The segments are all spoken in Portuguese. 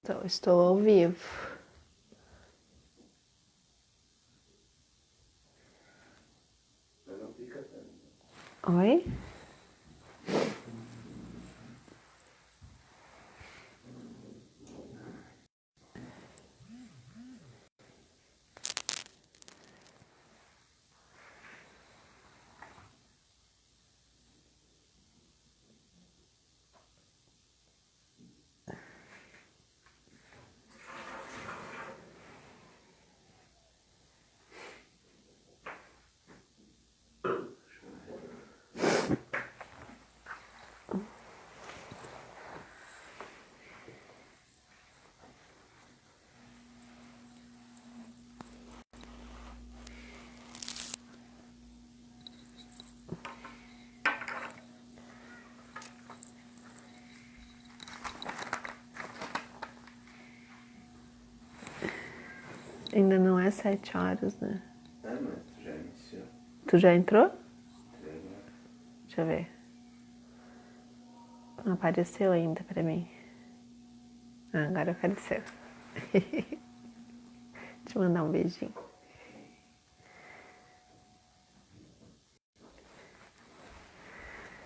Então, estou ao vivo. Oi? Ainda não é 7 horas, né? Mas tu já iniciou. Tu já entrou? Já. Deixa eu ver. Não apareceu ainda pra mim. Ah, agora apareceu. Deixa eu mandar um beijinho.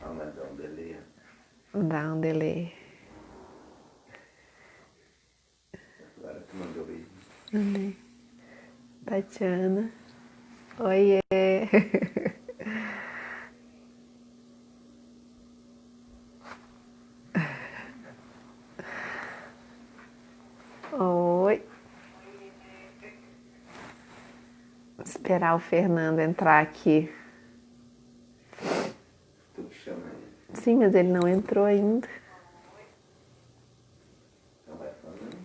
Ah, mas dá um delay. Dá um delay. Agora tu mandou aí. Mandei. Tatiana. Oiê. Oi. Esperar o Fernando entrar aqui. Tu que chama ele. Sim, mas ele não entrou ainda. Então vai falando.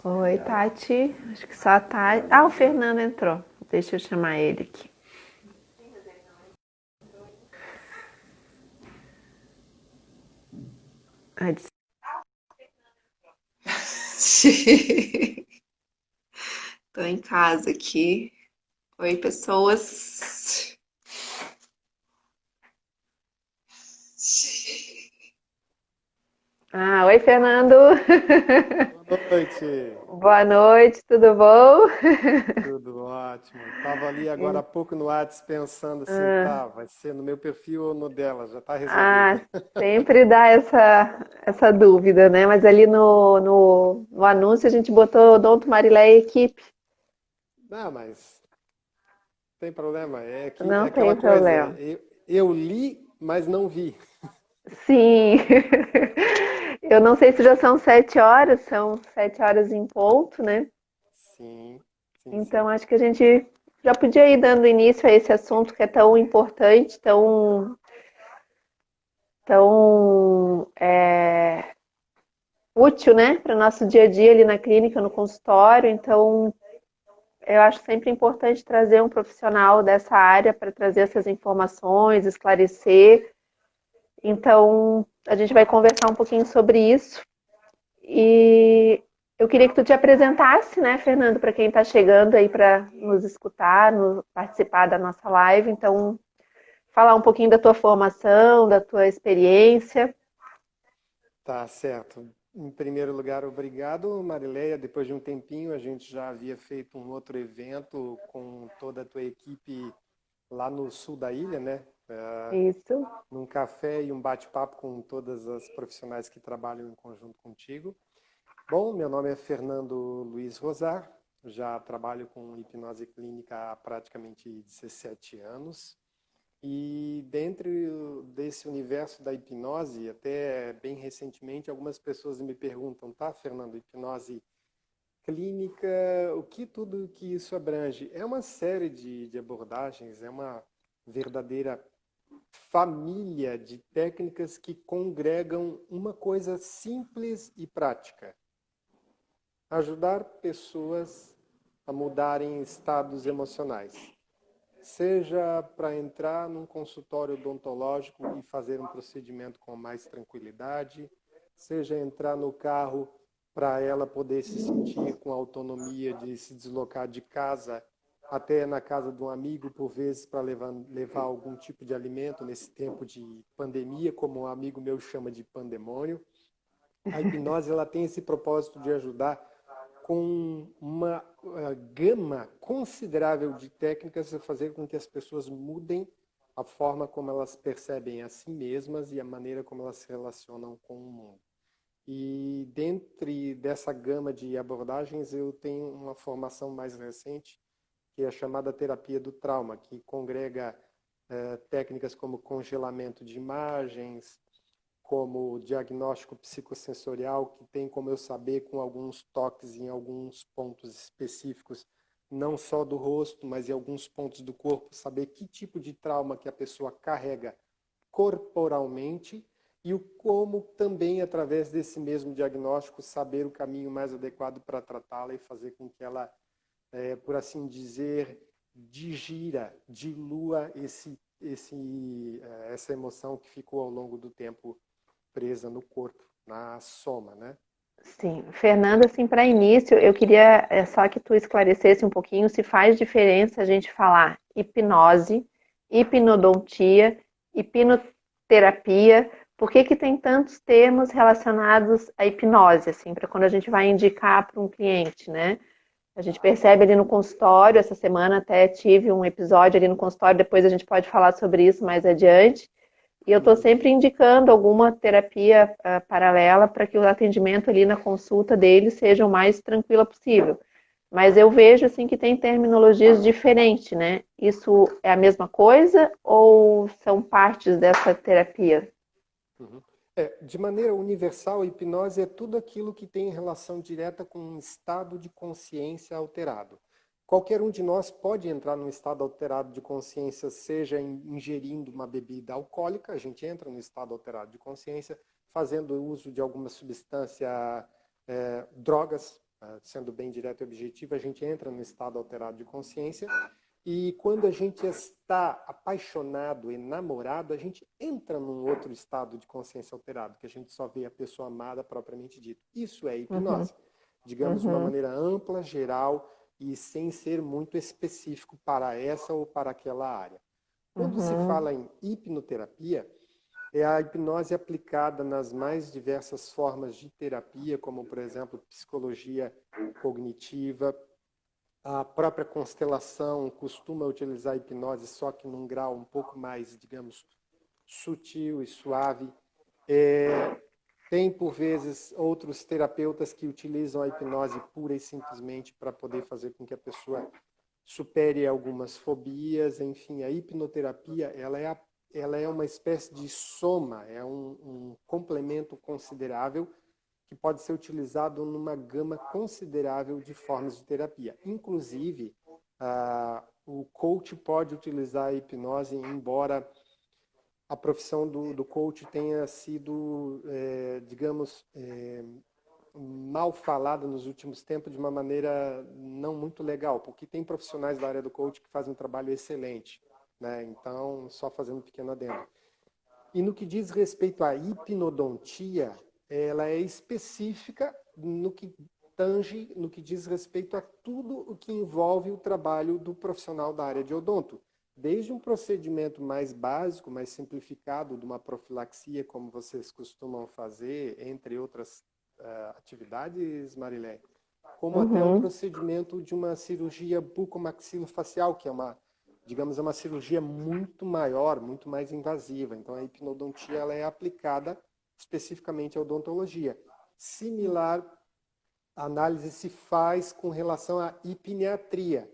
Oi, Tati. Acho que só a Tati. Ah, o Fernando entrou. Deixa eu chamar ele aqui. Ah, tô em casa aqui. Oi, pessoas. Ah, oi, Fernando. Boa noite, Boa noite, tudo bom? tudo ótimo. Tava ali agora há pouco no Whats pensando assim, Ah, tá, vai ser no meu perfil ou no dela, já tá resolvido. ah, sempre dá essa dúvida, né? Mas ali no anúncio a gente botou Odonto Marilé Equipe. Não, mas tem problema, é que é Não aquela tem coisa, problema. eu li, mas não vi. Sim. Eu não sei se já são 7 horas, são 7 horas em ponto, né? Sim, sim, Então sim. acho que a gente já podia ir dando início a esse assunto que é tão importante, tão útil, né, para o nosso dia a dia ali na clínica, no consultório. Então, eu acho sempre importante trazer um profissional dessa área para trazer essas informações, esclarecer. Então, a gente vai conversar um pouquinho sobre isso. E eu queria que tu te apresentasse, né, Fernando, para quem está chegando aí para nos escutar, participar da nossa live. Então, falar um pouquinho da tua formação, da tua experiência. Tá certo. Em primeiro lugar, obrigado, Marileia. Depois de um tempinho, a gente já havia feito um outro evento com toda a tua equipe lá no sul da ilha, né? Isso. Num café e um bate-papo com todas as profissionais que trabalham em conjunto contigo. Bom, meu nome é Fernando Luiz Rosar, já trabalho com hipnose clínica há praticamente 17 anos. E dentro desse universo da hipnose, até bem recentemente, algumas pessoas me perguntam, tá, Fernando, hipnose clínica, o que tudo que isso abrange? É uma série de abordagens, é uma verdadeira família de técnicas que congregam uma coisa simples e prática: ajudar pessoas a mudarem estados emocionais. Seja para entrar num consultório odontológico e fazer um procedimento com mais tranquilidade, seja entrar no carro para ela poder se sentir com autonomia de se deslocar de casa até na casa de um amigo, por vezes para levar algum tipo de alimento nesse tempo de pandemia, como um amigo meu chama de pandemônio. A hipnose ela tem esse propósito de ajudar com uma gama considerável de técnicas a fazer com que as pessoas mudem a forma como elas percebem a si mesmas e a maneira como elas se relacionam com o mundo. E dentro dessa gama de abordagens eu tenho uma formação mais recente que é a chamada terapia do trauma, que congrega técnicas como congelamento de imagens, como diagnóstico psicossensorial, que tem como eu saber com alguns toques em alguns pontos específicos, não só do rosto, mas em alguns pontos do corpo, saber que tipo de trauma que a pessoa carrega corporalmente e o como também, através desse mesmo diagnóstico, saber o caminho mais adequado para tratá-la e fazer com que ela, por assim dizer, dilua essa emoção que ficou ao longo do tempo presa no corpo, na soma, né? Sim, Fernanda, assim, para início, eu queria só que tu esclarecesse um pouquinho se faz diferença a gente falar hipnose, hipnodontia, hipnoterapia, por que que tem tantos termos relacionados à hipnose, assim, para quando a gente vai indicar para um cliente, né? A gente percebe ali no consultório, essa semana até tive um episódio ali no consultório, depois a gente pode falar sobre isso mais adiante. E eu estou sempre indicando alguma terapia paralela para que o atendimento ali na consulta dele seja o mais tranquila possível. Mas eu vejo assim que tem terminologias diferentes, né? Isso é a mesma coisa ou são partes dessa terapia? Uhum. De maneira universal, a hipnose é tudo aquilo que tem relação direta com um estado de consciência alterado. Qualquer um de nós pode entrar num estado alterado de consciência, seja ingerindo uma bebida alcoólica, a gente entra num estado alterado de consciência, fazendo uso de alguma substância, drogas, sendo bem direto e objetivo, a gente entra num estado alterado de consciência. E quando a gente está apaixonado, enamorado, a gente entra num outro estado de consciência alterado, que a gente só vê a pessoa amada propriamente dito. Isso é Uhum, hipnose. Digamos de uma uhum, maneira ampla, geral e sem ser muito específico para essa ou para aquela área. Quando se uhum, fala em hipnoterapia, é a hipnose aplicada nas mais diversas formas de terapia, como, por exemplo, psicologia cognitiva. A própria constelação costuma utilizar a hipnose, só que num grau um pouco mais, digamos, sutil e suave. Tem, por vezes, outros terapeutas que utilizam a hipnose pura e simplesmente para poder fazer com que a pessoa supere algumas fobias. Enfim, a hipnoterapia ela é uma espécie de soma, é um complemento considerável que pode ser utilizado numa gama considerável de formas de terapia. Inclusive, o coach pode utilizar a hipnose, embora a profissão do coach tenha sido, digamos, mal falada nos últimos tempos de uma maneira não muito legal, porque tem profissionais da área do coach que fazem um trabalho excelente, né? Então, só fazendo um pequeno adendo. E no que diz respeito à hipnodontia, ela é específica no que tange, no que diz respeito a tudo o que envolve o trabalho do profissional da área de odonto. Desde um procedimento mais básico, mais simplificado, de uma profilaxia, como vocês costumam fazer, entre outras atividades, Marilé, como até um uhum. procedimento de uma cirurgia bucomaxilofacial, que é uma, digamos, é uma cirurgia muito maior, muito mais invasiva. Então, a hipnodontia ela é aplicada especificamente à odontologia. Similar análise se faz com relação à hipniatria,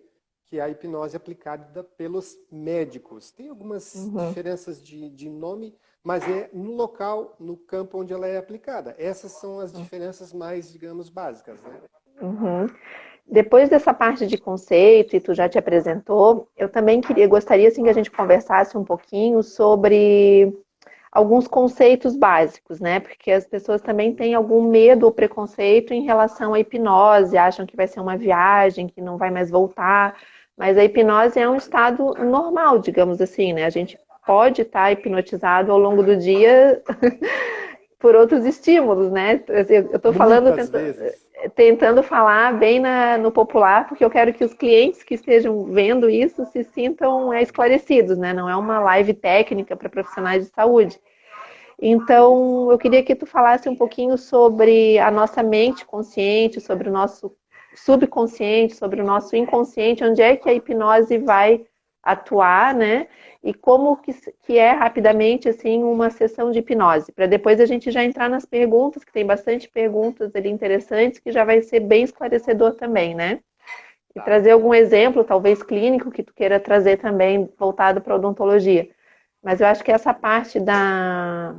que é a hipnose aplicada pelos médicos. Tem algumas Uhum. diferenças de nome, mas é no local, no campo onde ela é aplicada. Essas são as diferenças mais, digamos, básicas, né? Uhum. Depois dessa parte de conceito, e tu já te apresentou, eu também gostaria assim, que a gente conversasse um pouquinho sobre alguns conceitos básicos, né? Porque as pessoas também têm algum medo ou preconceito em relação à hipnose, acham que vai ser uma viagem, que não vai mais voltar. Mas a hipnose é um estado normal, digamos assim, né? A gente pode estar hipnotizado ao longo do dia por outros estímulos, né? Eu estou falando, Muitas vezes. tentando falar bem no popular, porque eu quero que os clientes que estejam vendo isso se sintam esclarecidos, né? Não é uma live técnica para profissionais de saúde. Então, eu queria que tu falasse um pouquinho sobre a nossa mente consciente, sobre o nosso subconsciente, sobre o nosso inconsciente, onde é que a hipnose vai atuar, né? E como que é rapidamente assim uma sessão de hipnose, para depois a gente já entrar nas perguntas, que tem bastante perguntas ali interessantes, que já vai ser bem esclarecedor também, né? E Tá. trazer algum exemplo, talvez clínico, que tu queira trazer também voltado para a odontologia. Mas eu acho que essa parte da,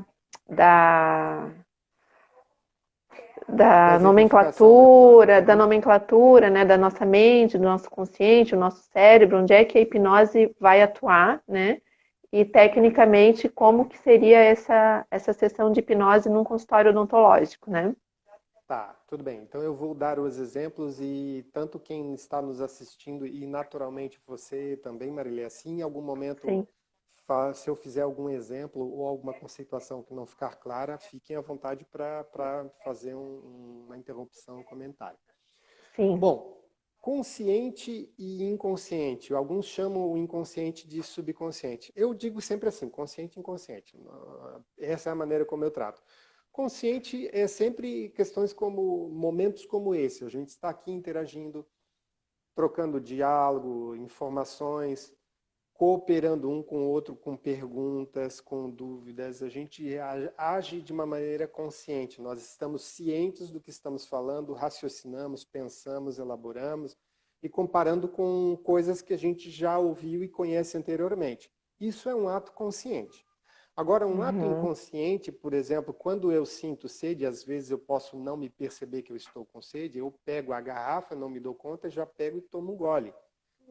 Da exemplificação da hipnose. da nomenclatura, né, da nossa mente, do nosso consciente, o nosso cérebro, onde é que a hipnose vai atuar, né? E tecnicamente como que seria essa sessão de hipnose num consultório odontológico, né? Tá, tudo bem. Então eu vou dar os exemplos e tanto quem está nos assistindo e naturalmente você também, Marília, assim, em algum momento, Sim, se eu fizer algum exemplo ou alguma conceituação que não ficar clara, fiquem à vontade para fazer uma interrupção, um comentário. sim. Bom, consciente e inconsciente. Alguns chamam o inconsciente de subconsciente. Eu digo sempre assim, consciente e inconsciente. Essa é a maneira como eu trato. Consciente é sempre questões como momentos como esse. A gente está aqui interagindo, trocando diálogo, informações, cooperando um com o outro com perguntas, com dúvidas. A gente age de uma maneira consciente. Nós estamos cientes do que estamos falando, raciocinamos, pensamos, elaboramos e comparando com coisas que a gente já ouviu e conhece anteriormente. Isso é um ato consciente. Agora, um ato Uhum, inconsciente, por exemplo, quando eu sinto sede, às vezes eu posso não me perceber que eu estou com sede, eu pego a garrafa, não me dou conta, já pego e tomo um gole.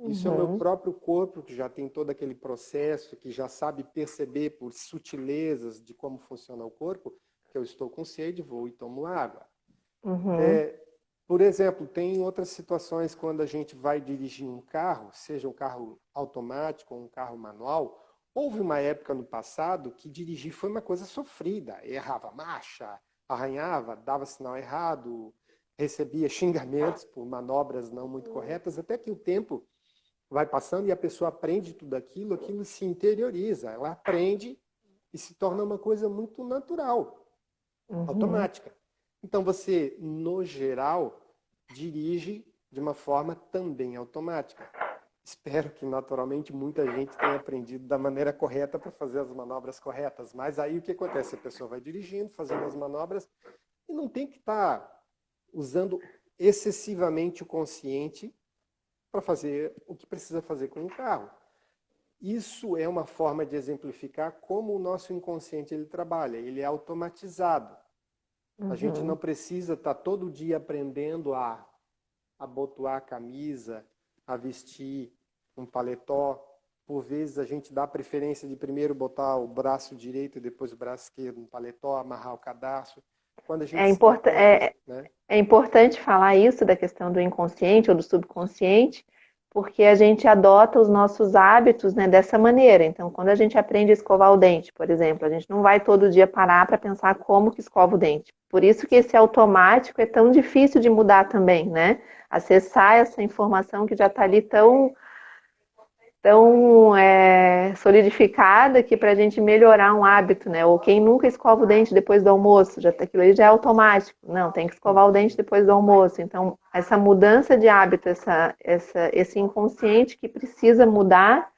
Isso é o meu uhum, próprio corpo, que já tem todo aquele processo, que já sabe perceber por sutilezas de como funciona o corpo, que eu estou com sede, vou e tomo água. uhum, Por exemplo, tem outras situações quando a gente vai dirigir um carro, seja um carro automático ou um carro manual. Houve uma época no passado que dirigir foi uma coisa sofrida. Errava marcha, arranhava, dava sinal errado, recebia xingamentos por manobras não muito corretas, até que o tempo vai passando e a pessoa aprende tudo aquilo, aquilo se interioriza, ela aprende e se torna uma coisa muito natural, uhum. automática. Então você, no geral, dirige de uma forma também automática. Espero que naturalmente muita gente tenha aprendido da maneira correta para fazer as manobras corretas. Mas aí o que acontece? A pessoa vai dirigindo, fazendo as manobras e não tem que estar usando excessivamente o consciente para fazer o que precisa fazer com o carro. Isso é uma forma de exemplificar como o nosso inconsciente ele trabalha. Ele é automatizado. A gente não Uhum. precisa estar todo dia aprendendo a abotoar a camisa, a vestir um paletó. Por vezes a gente dá preferência de primeiro botar o braço direito e depois o braço esquerdo no paletó, amarrar o cadarço. Quando a gente É, se dá import conta, é, né? é importante falar isso da questão do inconsciente ou do subconsciente, porque a gente adota os nossos hábitos, né, dessa maneira. Então, quando a gente aprende a escovar o dente, por exemplo, a gente não vai todo dia parar para pensar como que escova o dente. Por isso que esse automático é tão difícil de mudar também, né? Acessar essa informação que já está ali tão solidificada que para a gente melhorar um hábito, né? Ou quem nunca escova o dente depois do almoço, aquilo aí já é automático. Não, tem que escovar o dente Uhum. depois do almoço. Então, essa mudança de hábito, esse inconsciente que precisa mudar,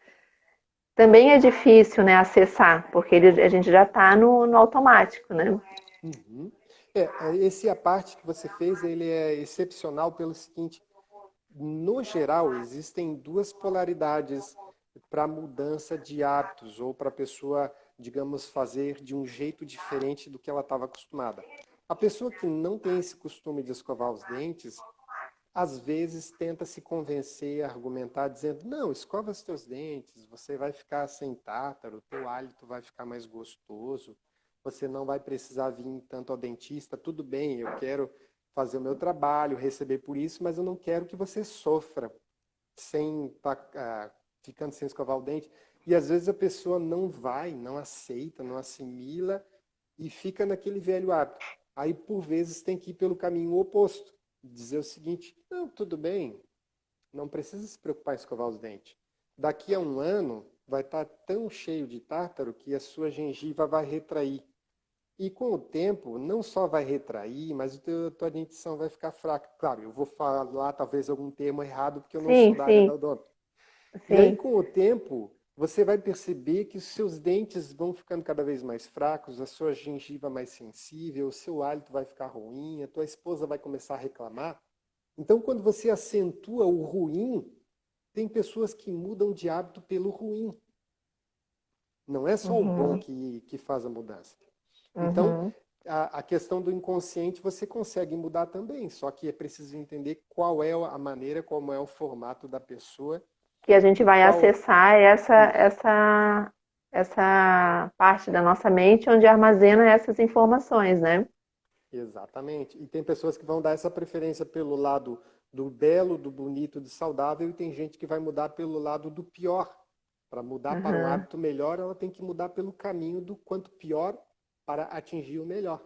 também é difícil, né, acessar, porque a gente já está no automático, né? Uhum. Esse a parte que você fez, ele é excepcional pelo seguinte, no geral, existem duas polaridades para mudança de hábitos ou para a pessoa, digamos, fazer de um jeito diferente do que ela estava acostumada. A pessoa que não tem esse costume de escovar os dentes, às vezes tenta se convencer, argumentar, dizendo: não, escova os teus dentes, você vai ficar sem tártaro, o teu hálito vai ficar mais gostoso, você não vai precisar vir tanto ao dentista, tudo bem, eu quero fazer o meu trabalho, receber por isso, mas eu não quero que você sofra sem ficando sem escovar o dente. E às vezes a pessoa não vai, não aceita, não assimila e fica naquele velho hábito. Aí, por vezes, tem que ir pelo caminho oposto. Dizer o seguinte: não, tudo bem, não precisa se preocupar em escovar os dentes. Daqui a um ano, vai estar tão cheio de tártaro que a sua gengiva vai retrair. E com o tempo, não só vai retrair, mas a tua dentição vai ficar fraca. Claro, eu vou falar talvez algum termo errado, porque eu não sou Sim, da área da sim, odonto. E aí, sim. com o tempo, você vai perceber que os seus dentes vão ficando cada vez mais fracos, a sua gengiva mais sensível, o seu hálito vai ficar ruim, a tua esposa vai começar a reclamar. Então, quando você acentua o ruim, tem pessoas que mudam de hábito pelo ruim. Não é só o bom Uhum, que faz a mudança. Então, uhum. a questão do inconsciente você consegue mudar também, só que é preciso entender qual é a maneira, como é o formato da pessoa Que a gente e vai qual acessar isso. essa parte da nossa mente onde armazena essas informações, né? Exatamente. E tem pessoas que vão dar essa preferência pelo lado do belo, do bonito, do saudável, e tem gente que vai mudar pelo lado do pior. Para mudar para um Uhum, hábito melhor, ela tem que mudar pelo caminho do quanto pior para atingir o melhor.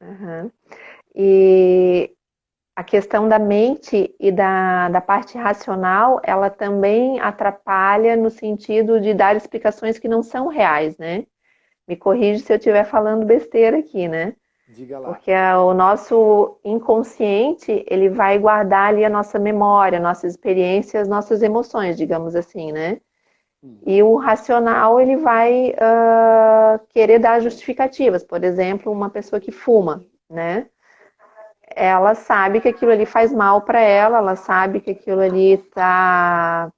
uhum. E a questão da mente e da parte racional, ela também atrapalha no sentido de dar explicações que não são reais, né? Me corrige se eu estiver falando besteira aqui, né? Diga lá. Porque o nosso inconsciente, ele vai guardar ali a nossa memória, nossas experiências, nossas emoções, digamos assim, né? E o racional, ele vai querer dar justificativas. Por exemplo, uma pessoa que fuma, né? Ela sabe que aquilo ali faz mal para ela, ela sabe que aquilo ali está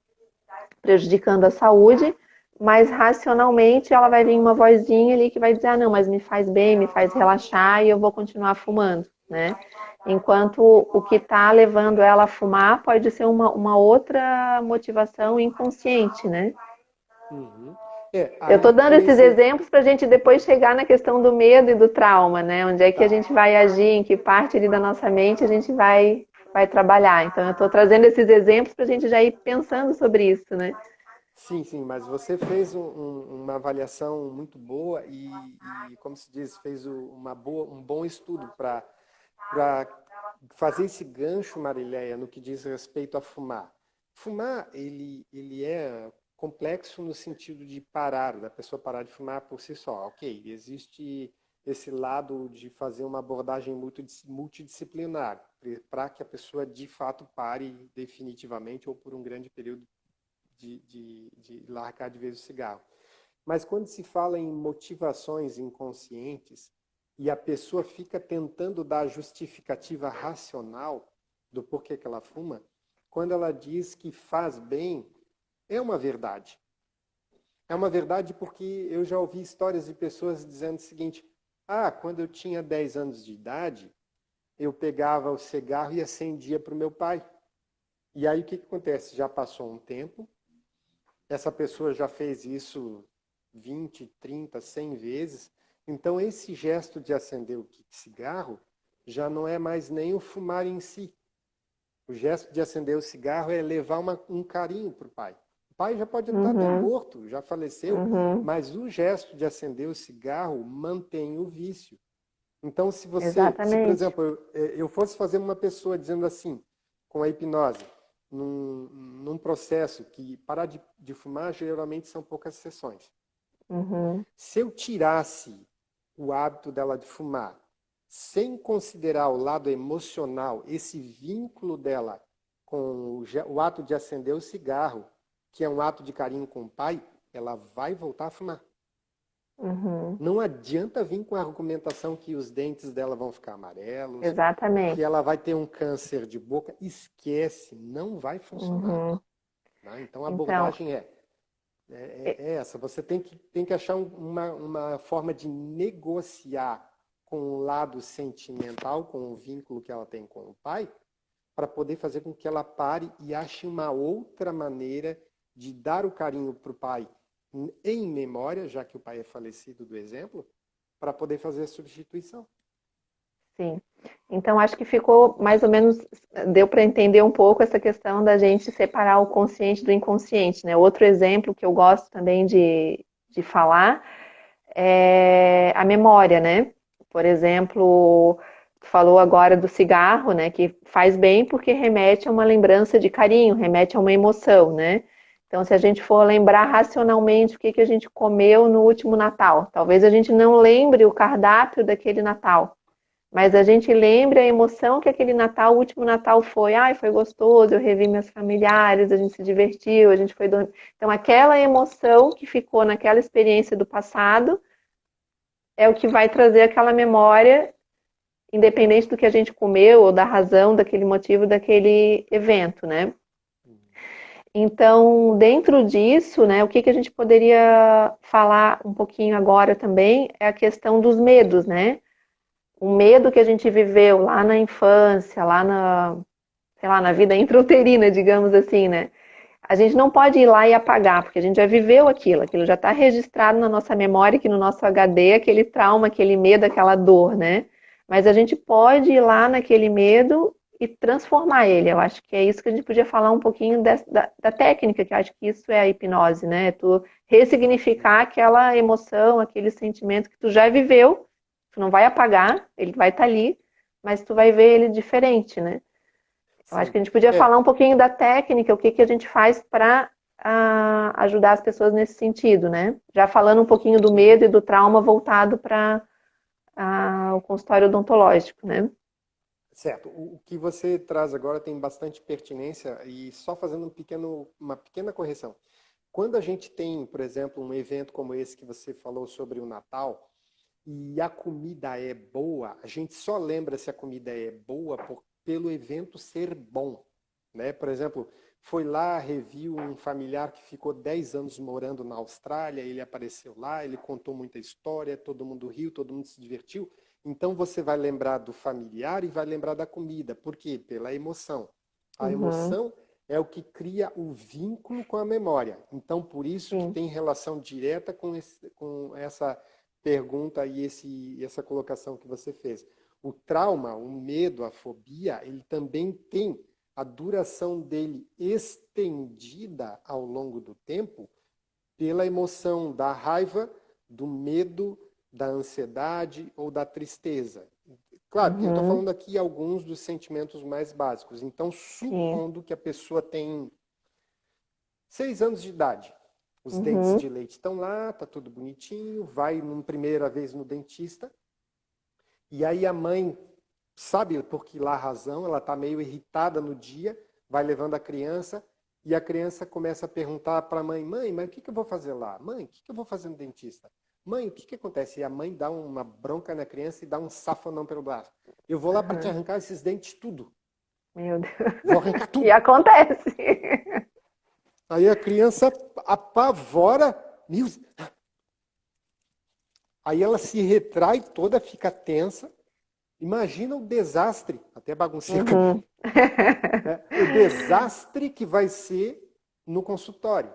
prejudicando a saúde, mas racionalmente ela vai vir uma vozinha ali que vai dizer, ah, não, mas me faz bem, me faz relaxar e eu vou continuar fumando, né? Enquanto o que está levando ela a fumar pode ser uma outra motivação inconsciente, né? Uhum. É, Eu estou aí dando com esses esse. exemplos para a gente depois chegar na questão do medo e do trauma, né? Onde é que a Tá. gente vai agir, em que parte ali da nossa mente a gente vai trabalhar. Então, eu estou trazendo esses exemplos para a gente já ir pensando sobre isso, né? Sim, sim, mas você fez uma avaliação muito boa como se diz, fez um bom estudo para fazer esse gancho, Marileia, no que diz respeito a fumar. Fumar, ele é complexo no sentido de parar, da pessoa parar de fumar por si só. Ok, existe esse lado de fazer uma abordagem multidisciplinar, para que a pessoa de fato pare definitivamente ou por um grande período de largar de vez o cigarro. Mas quando se fala em motivações inconscientes e a pessoa fica tentando dar justificativa racional do porquê que ela fuma, quando ela diz que faz bem, é uma verdade. É uma verdade porque eu já ouvi histórias de pessoas dizendo o seguinte: ah, quando eu tinha 10 anos de idade, eu pegava o cigarro e acendia para o meu pai. E aí o que acontece? Já passou um tempo, essa pessoa já fez isso 20, 30, 100 vezes. Então, esse gesto de acender o cigarro já não é mais nem o fumar em si. O gesto de acender o cigarro é levar um carinho para o pai. O pai já pode estar até Uhum, morto, já faleceu, uhum, mas o gesto de acender o cigarro mantém o vício. Então, se por exatamente. exemplo, eu fosse fazer uma pessoa dizendo assim, com a hipnose, num processo que parar de fumar geralmente são poucas sessões. Uhum, Se eu tirasse o hábito dela de fumar, sem considerar o lado emocional, esse vínculo dela com o ato de acender o cigarro, que é um ato de carinho com o pai, ela vai voltar a fumar. uhum, Não adianta vir com a argumentação que os dentes dela vão ficar amarelos, que exatamente. ela vai ter um câncer de boca. Esquece, não vai funcionar. Uhum. Né? Então a Então, abordagem é essa. Você tem que achar uma forma de negociar com o lado sentimental, com o vínculo que ela tem com o pai, para poder fazer com que ela pare e ache uma outra maneira de dar o carinho para o pai em memória, já que o pai é falecido do exemplo, para poder fazer a substituição. sim. Então, acho que ficou mais ou menos, deu para entender um pouco essa questão da gente separar o consciente do inconsciente, né? Outro exemplo que eu gosto também de falar é a memória, né? Por exemplo, falou agora do cigarro, né? Que faz bem porque remete a uma lembrança de carinho, remete a uma emoção, né? Então, se a gente for lembrar racionalmente o que a gente comeu no último Natal, talvez a gente não lembre o cardápio daquele Natal, mas a gente lembre a emoção que aquele Natal, o último Natal foi. Ai, foi gostoso, eu revi meus familiares, a gente se divertiu, a gente foi dormir. Então, aquela emoção que ficou naquela experiência do passado é o que vai trazer aquela memória, independente do que a gente comeu ou da razão, daquele motivo, daquele evento, né? Então, dentro disso, né, o que a gente poderia falar um pouquinho agora também é a questão dos medos, né? O medo que a gente viveu lá na infância, lá na, sei lá, na vida intrauterina, digamos assim, né? A gente não pode ir lá e apagar, porque a gente já viveu aquilo já está registrado na nossa memória, aqui no nosso HD, aquele trauma, aquele medo, aquela dor, né? Mas a gente pode ir lá naquele medo e transformar ele. Eu acho que é isso que a gente podia falar um pouquinho da técnica, que eu acho que isso é a hipnose, né? Tu ressignificar aquela emoção, aquele sentimento que tu já viveu, tu não vai apagar, ele vai estar ali, mas tu vai ver ele diferente, né? Eu acho que a gente podia falar um pouquinho da técnica, o que a gente faz para ajudar as pessoas nesse sentido, né? Já falando um pouquinho do medo e do trauma voltado para o consultório odontológico, né? Certo. O que você traz agora tem bastante pertinência e só fazendo uma pequena correção. Quando a gente tem, por exemplo, um evento como esse que você falou sobre o Natal e a comida é boa, a gente só lembra se a comida é boa pelo evento ser bom, né? Por exemplo, foi lá, reviu um familiar que ficou 10 anos morando na Austrália, ele apareceu lá, ele contou muita história, todo mundo riu, todo mundo se divertiu. Então você vai lembrar do familiar e vai lembrar da comida. Por quê? Pela emoção. A emoção é o que cria o vínculo com a memória. Então, por isso que tem relação direta com essa pergunta e essa colocação que você fez. O trauma, o medo, a fobia, ele também tem a duração dele estendida ao longo do tempo pela emoção da raiva, do medo, da ansiedade ou da tristeza. Claro, eu estou falando aqui alguns dos sentimentos mais básicos. Então, supondo que a pessoa tem 6 anos de idade, os dentes de leite estão lá, tá tudo bonitinho, vai uma primeira vez no dentista, e aí a mãe, sabe por que lá a razão, ela está meio irritada no dia, vai levando a criança, e a criança começa a perguntar para a mãe, mas o que eu vou fazer lá? Mãe, o que eu vou fazer no dentista? Mãe, o que acontece? E a mãe dá uma bronca na criança e dá um safanão pelo braço. Eu vou lá para te arrancar esses dentes tudo. Meu Deus. Vou arrancar tudo. E acontece. Aí a criança apavora. Aí ela se retrai toda, fica tensa. Imagina o desastre, até baguncei a cabeça. O desastre que vai ser no consultório.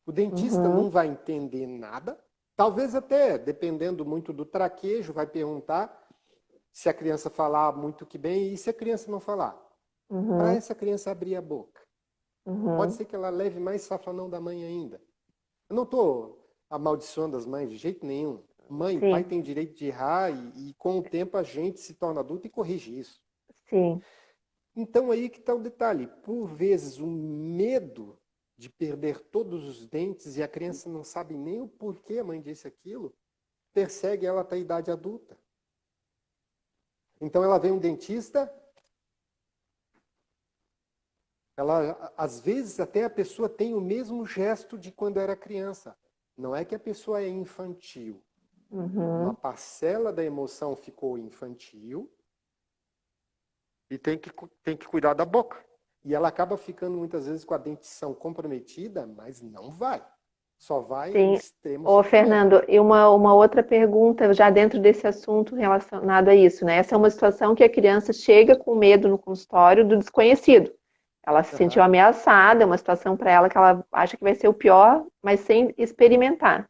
O dentista não vai entender nada. Talvez até, dependendo muito do traquejo, vai perguntar se a criança falar muito que bem e se a criança não falar. Para essa criança abrir a boca. Pode ser que ela leve mais safanão da mãe ainda. Eu não estou amaldiçoando as mães de jeito nenhum. Mãe, pai tem direito de errar e com o tempo a gente se torna adulto e corrige isso. Sim. Então aí que está o detalhe. Por vezes o medo de perder todos os dentes e a criança não sabe nem o porquê a mãe disse aquilo, persegue ela até a idade adulta. Então ela vem um dentista, às vezes até a pessoa tem o mesmo gesto de quando era criança. Não é que a pessoa é infantil. Uma parcela da emoção ficou infantil e tem que cuidar da boca. E ela acaba ficando muitas vezes com a dentição comprometida, mas não vai. Só vai em extremo. Ô, Fernando, e uma outra pergunta já dentro desse assunto relacionado a isso, né? Essa é uma situação que a criança chega com medo no consultório do desconhecido. Ela se sentiu ameaçada, é uma situação para ela que ela acha que vai ser o pior, mas sem experimentar.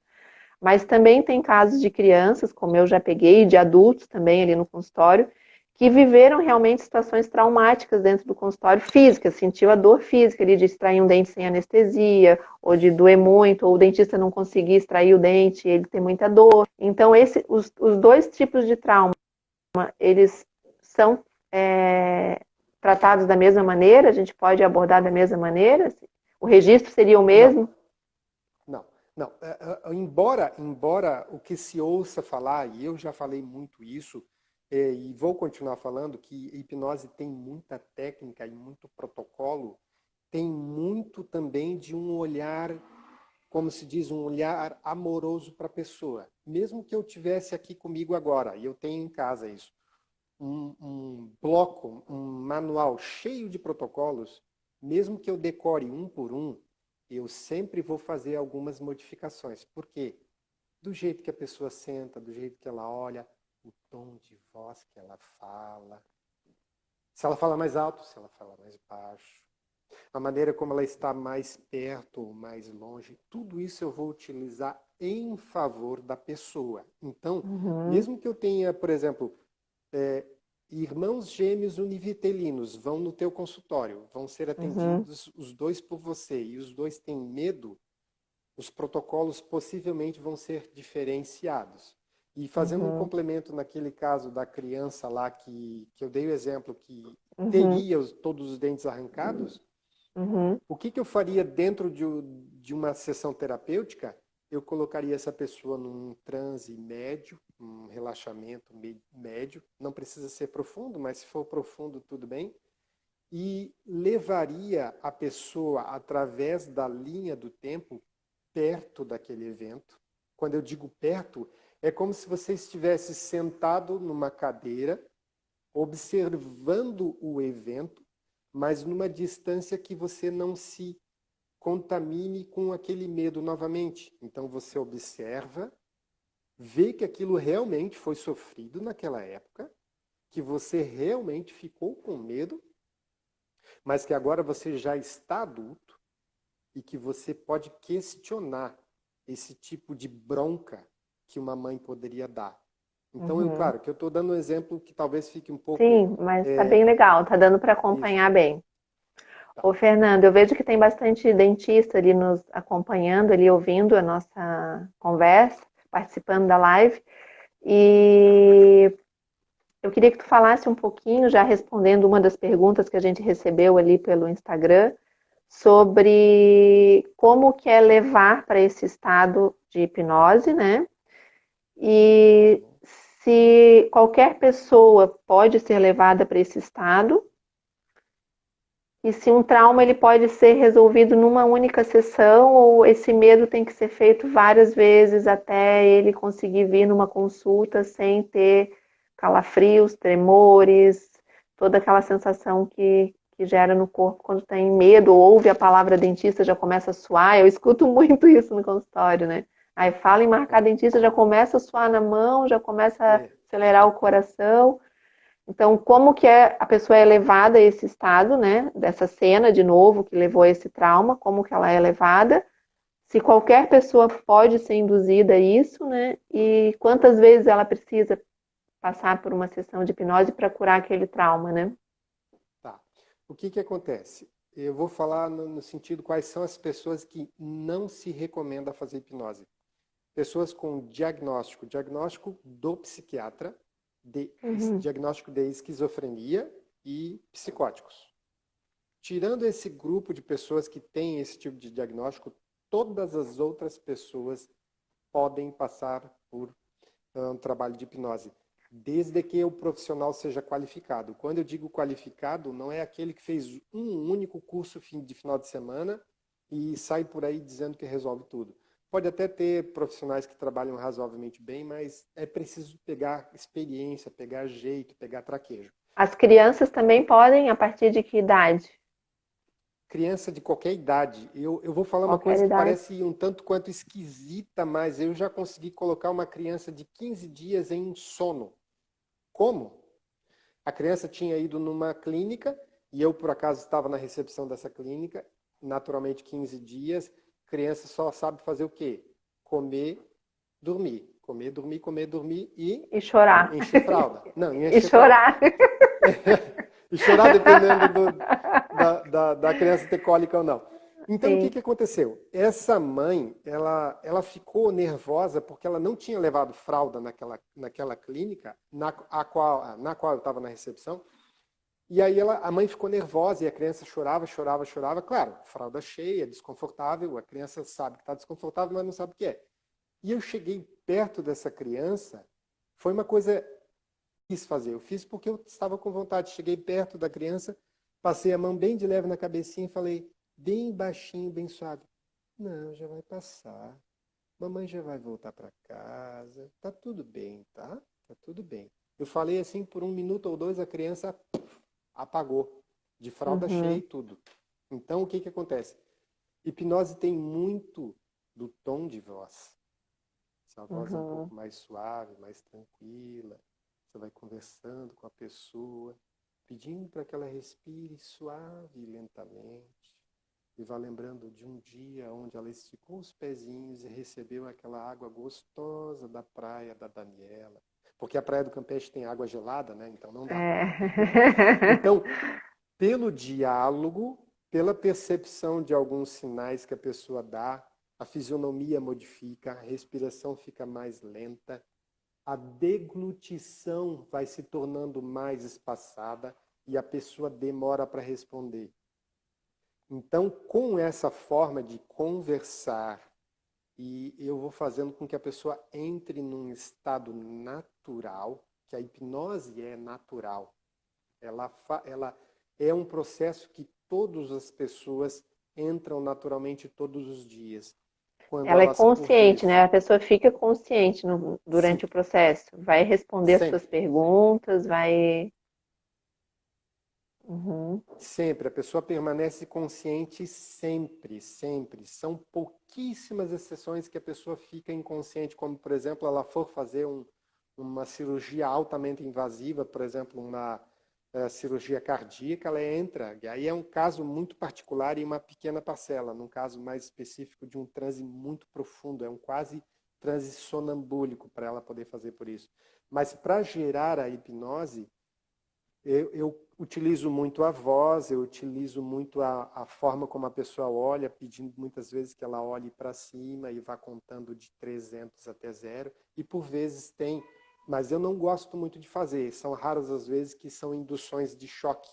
Mas também tem casos de crianças, como eu já peguei, de adultos também ali no consultório, que viveram realmente situações traumáticas dentro do consultório físicas, sentiu a dor física ali de extrair um dente sem anestesia, ou de doer muito, ou o dentista não conseguir extrair o dente, ele tem muita dor. Então, os dois tipos de trauma, eles são tratados da mesma maneira, a gente pode abordar da mesma maneira. O registro seria o mesmo? Não, não. Embora o que se ouça falar, e eu já falei muito isso, e vou continuar falando, que hipnose tem muita técnica e muito protocolo, tem muito também de um olhar, como se diz, um olhar amoroso para a pessoa. Mesmo que eu tivesse aqui comigo agora, e eu tenho em casa isso, um bloco, um manual cheio de protocolos, mesmo que eu decore um por um, eu sempre vou fazer algumas modificações. Por quê? Do jeito que a pessoa senta, do jeito que ela olha, o tom de voz que ela fala. Se ela fala mais alto, se ela fala mais baixo. A maneira como ela está mais perto ou mais longe. Tudo isso eu vou utilizar em favor da pessoa. Então, mesmo que eu tenha, por exemplo, irmãos gêmeos univitelinos vão no teu consultório, vão ser atendidos os dois por você, e os dois têm medo, os protocolos possivelmente vão ser diferenciados. E fazendo um complemento naquele caso da criança lá que eu dei o exemplo, que teria todos os dentes arrancados, o que eu faria dentro de uma sessão terapêutica? Eu colocaria essa pessoa num transe médio, um relaxamento médio, não precisa ser profundo, mas se for profundo, tudo bem, e levaria a pessoa, através da linha do tempo, perto daquele evento. Quando eu digo perto, é como se você estivesse sentado numa cadeira, observando o evento, mas numa distância que você não se contamine com aquele medo novamente. Então você observa, vê que aquilo realmente foi sofrido naquela época, que você realmente ficou com medo, mas que agora você já está adulto e que você pode questionar esse tipo de bronca que uma mãe poderia dar. Então, claro, que eu estou dando um exemplo que talvez fique um pouco... Sim, mas tá bem legal, tá dando para acompanhar bem. Ô, Fernando, eu vejo que tem bastante dentista ali nos acompanhando, ali ouvindo a nossa conversa, participando da live. E eu queria que tu falasse um pouquinho, já respondendo uma das perguntas que a gente recebeu ali pelo Instagram, sobre como que é levar para esse estado de hipnose, né? E se qualquer pessoa pode ser levada para esse estado, e se um trauma ele pode ser resolvido numa única sessão ou esse medo tem que ser feito várias vezes até ele conseguir vir numa consulta sem ter calafrios, tremores, toda aquela sensação que gera no corpo quando tem medo ou ouve a palavra dentista já começa a suar. Eu escuto muito isso no consultório, né? Aí fala em marcar dentista, já começa a suar na mão, já começa a acelerar o coração. Então, como que a pessoa é levada a esse estado, né? Dessa cena, de novo, que levou a esse trauma, como que ela é levada, se qualquer pessoa pode ser induzida a isso, né? E quantas vezes ela precisa passar por uma sessão de hipnose para curar aquele trauma, né? Tá. O que acontece? Eu vou falar no sentido quais são as pessoas que não se recomenda fazer hipnose. Pessoas com diagnóstico do psiquiatra, diagnóstico de esquizofrenia e psicóticos. Tirando esse grupo de pessoas que têm esse tipo de diagnóstico, todas as outras pessoas podem passar por um trabalho de hipnose, desde que o profissional seja qualificado. Quando eu digo qualificado, não é aquele que fez um único curso de final de semana e sai por aí dizendo que resolve tudo. Pode até ter profissionais que trabalham razoavelmente bem, mas é preciso pegar experiência, pegar jeito, pegar traquejo. As crianças também podem, a partir de que idade? Criança de qualquer idade. Eu vou falar uma coisa que parece um tanto quanto esquisita, mas eu já consegui colocar uma criança de 15 dias em sono. Como? A criança tinha ido numa clínica e eu, por acaso, estava na recepção dessa clínica, naturalmente 15 dias. Criança só sabe fazer o quê? Comer, dormir. Comer, dormir, comer, dormir e chorar. Encher fralda. Não, e chorar. E chorar dependendo da criança ter cólica ou não. Então, sim. O que aconteceu? Essa mãe, ela ficou nervosa porque ela não tinha levado fralda naquela clínica na qual eu estava na recepção. E aí a mãe ficou nervosa e a criança chorava, chorava, chorava. Claro, fralda cheia, desconfortável, a criança sabe que está desconfortável, mas não sabe o que é. E eu cheguei perto dessa criança, foi uma coisa que eu quis fazer. Eu fiz porque eu estava com vontade. Cheguei perto da criança, passei a mão bem de leve na cabecinha e falei, bem baixinho, bem suave. Não, já vai passar. Mamãe já vai voltar para casa. Tá tudo bem, tá? Tá tudo bem. Eu falei assim por 1 minuto ou 2, a criança apagou, de fralda cheia e Uhum. tudo. Então, o que que acontece? Hipnose tem muito do tom de voz. Se a voz é um Uhum. pouco mais suave, mais tranquila, você vai conversando com a pessoa, pedindo para que ela respire suave e lentamente. E vá lembrando de um dia onde ela esticou os pezinhos e recebeu aquela água gostosa da praia da Daniela. Porque a praia do Campeche tem água gelada, né? Então não dá. É. Então, pelo diálogo, pela percepção de alguns sinais que a pessoa dá, a fisionomia modifica, a respiração fica mais lenta, a deglutição vai se tornando mais espaçada e a pessoa demora para responder. Então, com essa forma de conversar, e eu vou fazendo com que a pessoa entre num estado natural, que a hipnose é natural. Ela é um processo que todas as pessoas entram naturalmente todos os dias. Quando Ela é elas, por consciente, né? vezes, A pessoa fica consciente sim, durante o processo. Vai responder as suas sempre. perguntas, vai. Uhum. Sempre, a pessoa permanece consciente sempre, sempre. São pouquíssimas exceções que a pessoa fica inconsciente, como, por exemplo, ela for fazer uma cirurgia altamente invasiva, por exemplo, uma cirurgia cardíaca, ela entra, e aí é um caso muito particular e uma pequena parcela, num caso mais específico de um transe muito profundo, é um quase transe sonambúlico para ela poder fazer por isso. Mas para gerar a hipnose, eu utilizo muito a voz, eu utilizo muito a forma como a pessoa olha, pedindo muitas vezes que ela olhe para cima e vá contando de 300 até 0. E por vezes tem, mas eu não gosto muito de fazer. São raras as vezes que são induções de choque.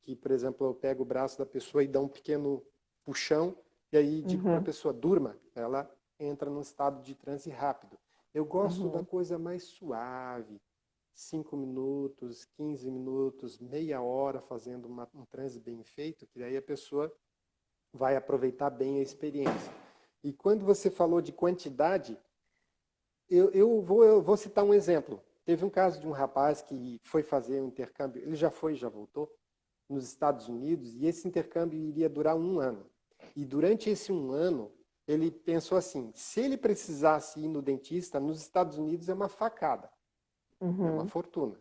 Que, por exemplo, eu pego o braço da pessoa e dou um pequeno puxão e aí digo para a Uhum. pessoa, durma. Ela entra num estado de transe rápido. Eu gosto da Uhum. coisa mais suave, 5 minutos, 15 minutos, meia hora fazendo um transe bem feito, que daí a pessoa vai aproveitar bem a experiência. E quando você falou de quantidade, eu vou citar um exemplo. Teve um caso de um rapaz que foi fazer um intercâmbio, ele já foi, já voltou, nos Estados Unidos, e esse intercâmbio iria durar 1 ano. E durante esse 1 ano, ele pensou assim, se ele precisasse ir no dentista, nos Estados Unidos é uma facada, é uma Uhum. fortuna.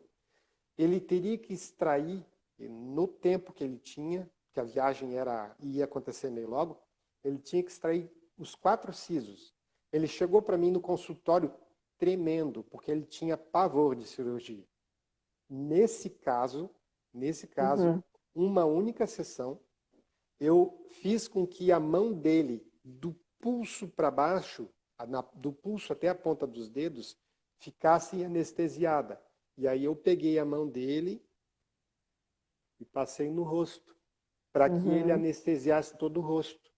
Ele teria que extrair, no tempo que ele tinha, que a viagem ia acontecer meio logo, ele tinha que extrair os 4 sisos. Ele chegou para mim no consultório tremendo, porque ele tinha pavor de cirurgia. Nesse caso, Uhum. uma única sessão, eu fiz com que a mão dele, do pulso para baixo, do pulso até a ponta dos dedos, ficasse anestesiada. E aí eu peguei a mão dele e passei no rosto, para que ele Uhum. anestesiasse todo o rosto,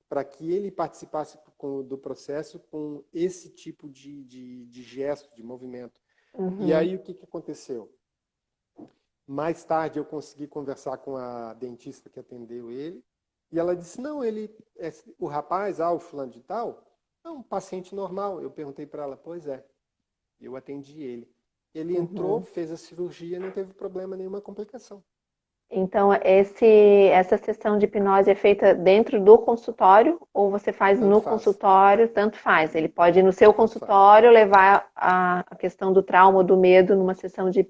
para que ele participasse do processo com esse tipo de gesto, de movimento. E Uhum. aí o que, que aconteceu? Mais tarde eu consegui conversar com a dentista que atendeu ele, e ela disse, não, o rapaz, o fulano de tal, é um paciente normal. Eu perguntei para ela, pois é, eu atendi ele. Ele entrou, Uhum. fez a cirurgia, não teve problema, nenhuma complicação. Então, essa sessão de hipnose é feita dentro do consultório ou você faz Tanto no faz, consultório? Tanto faz. Ele pode ir no seu tanto faz. consultório levar a questão do trauma ou do medo numa sessão de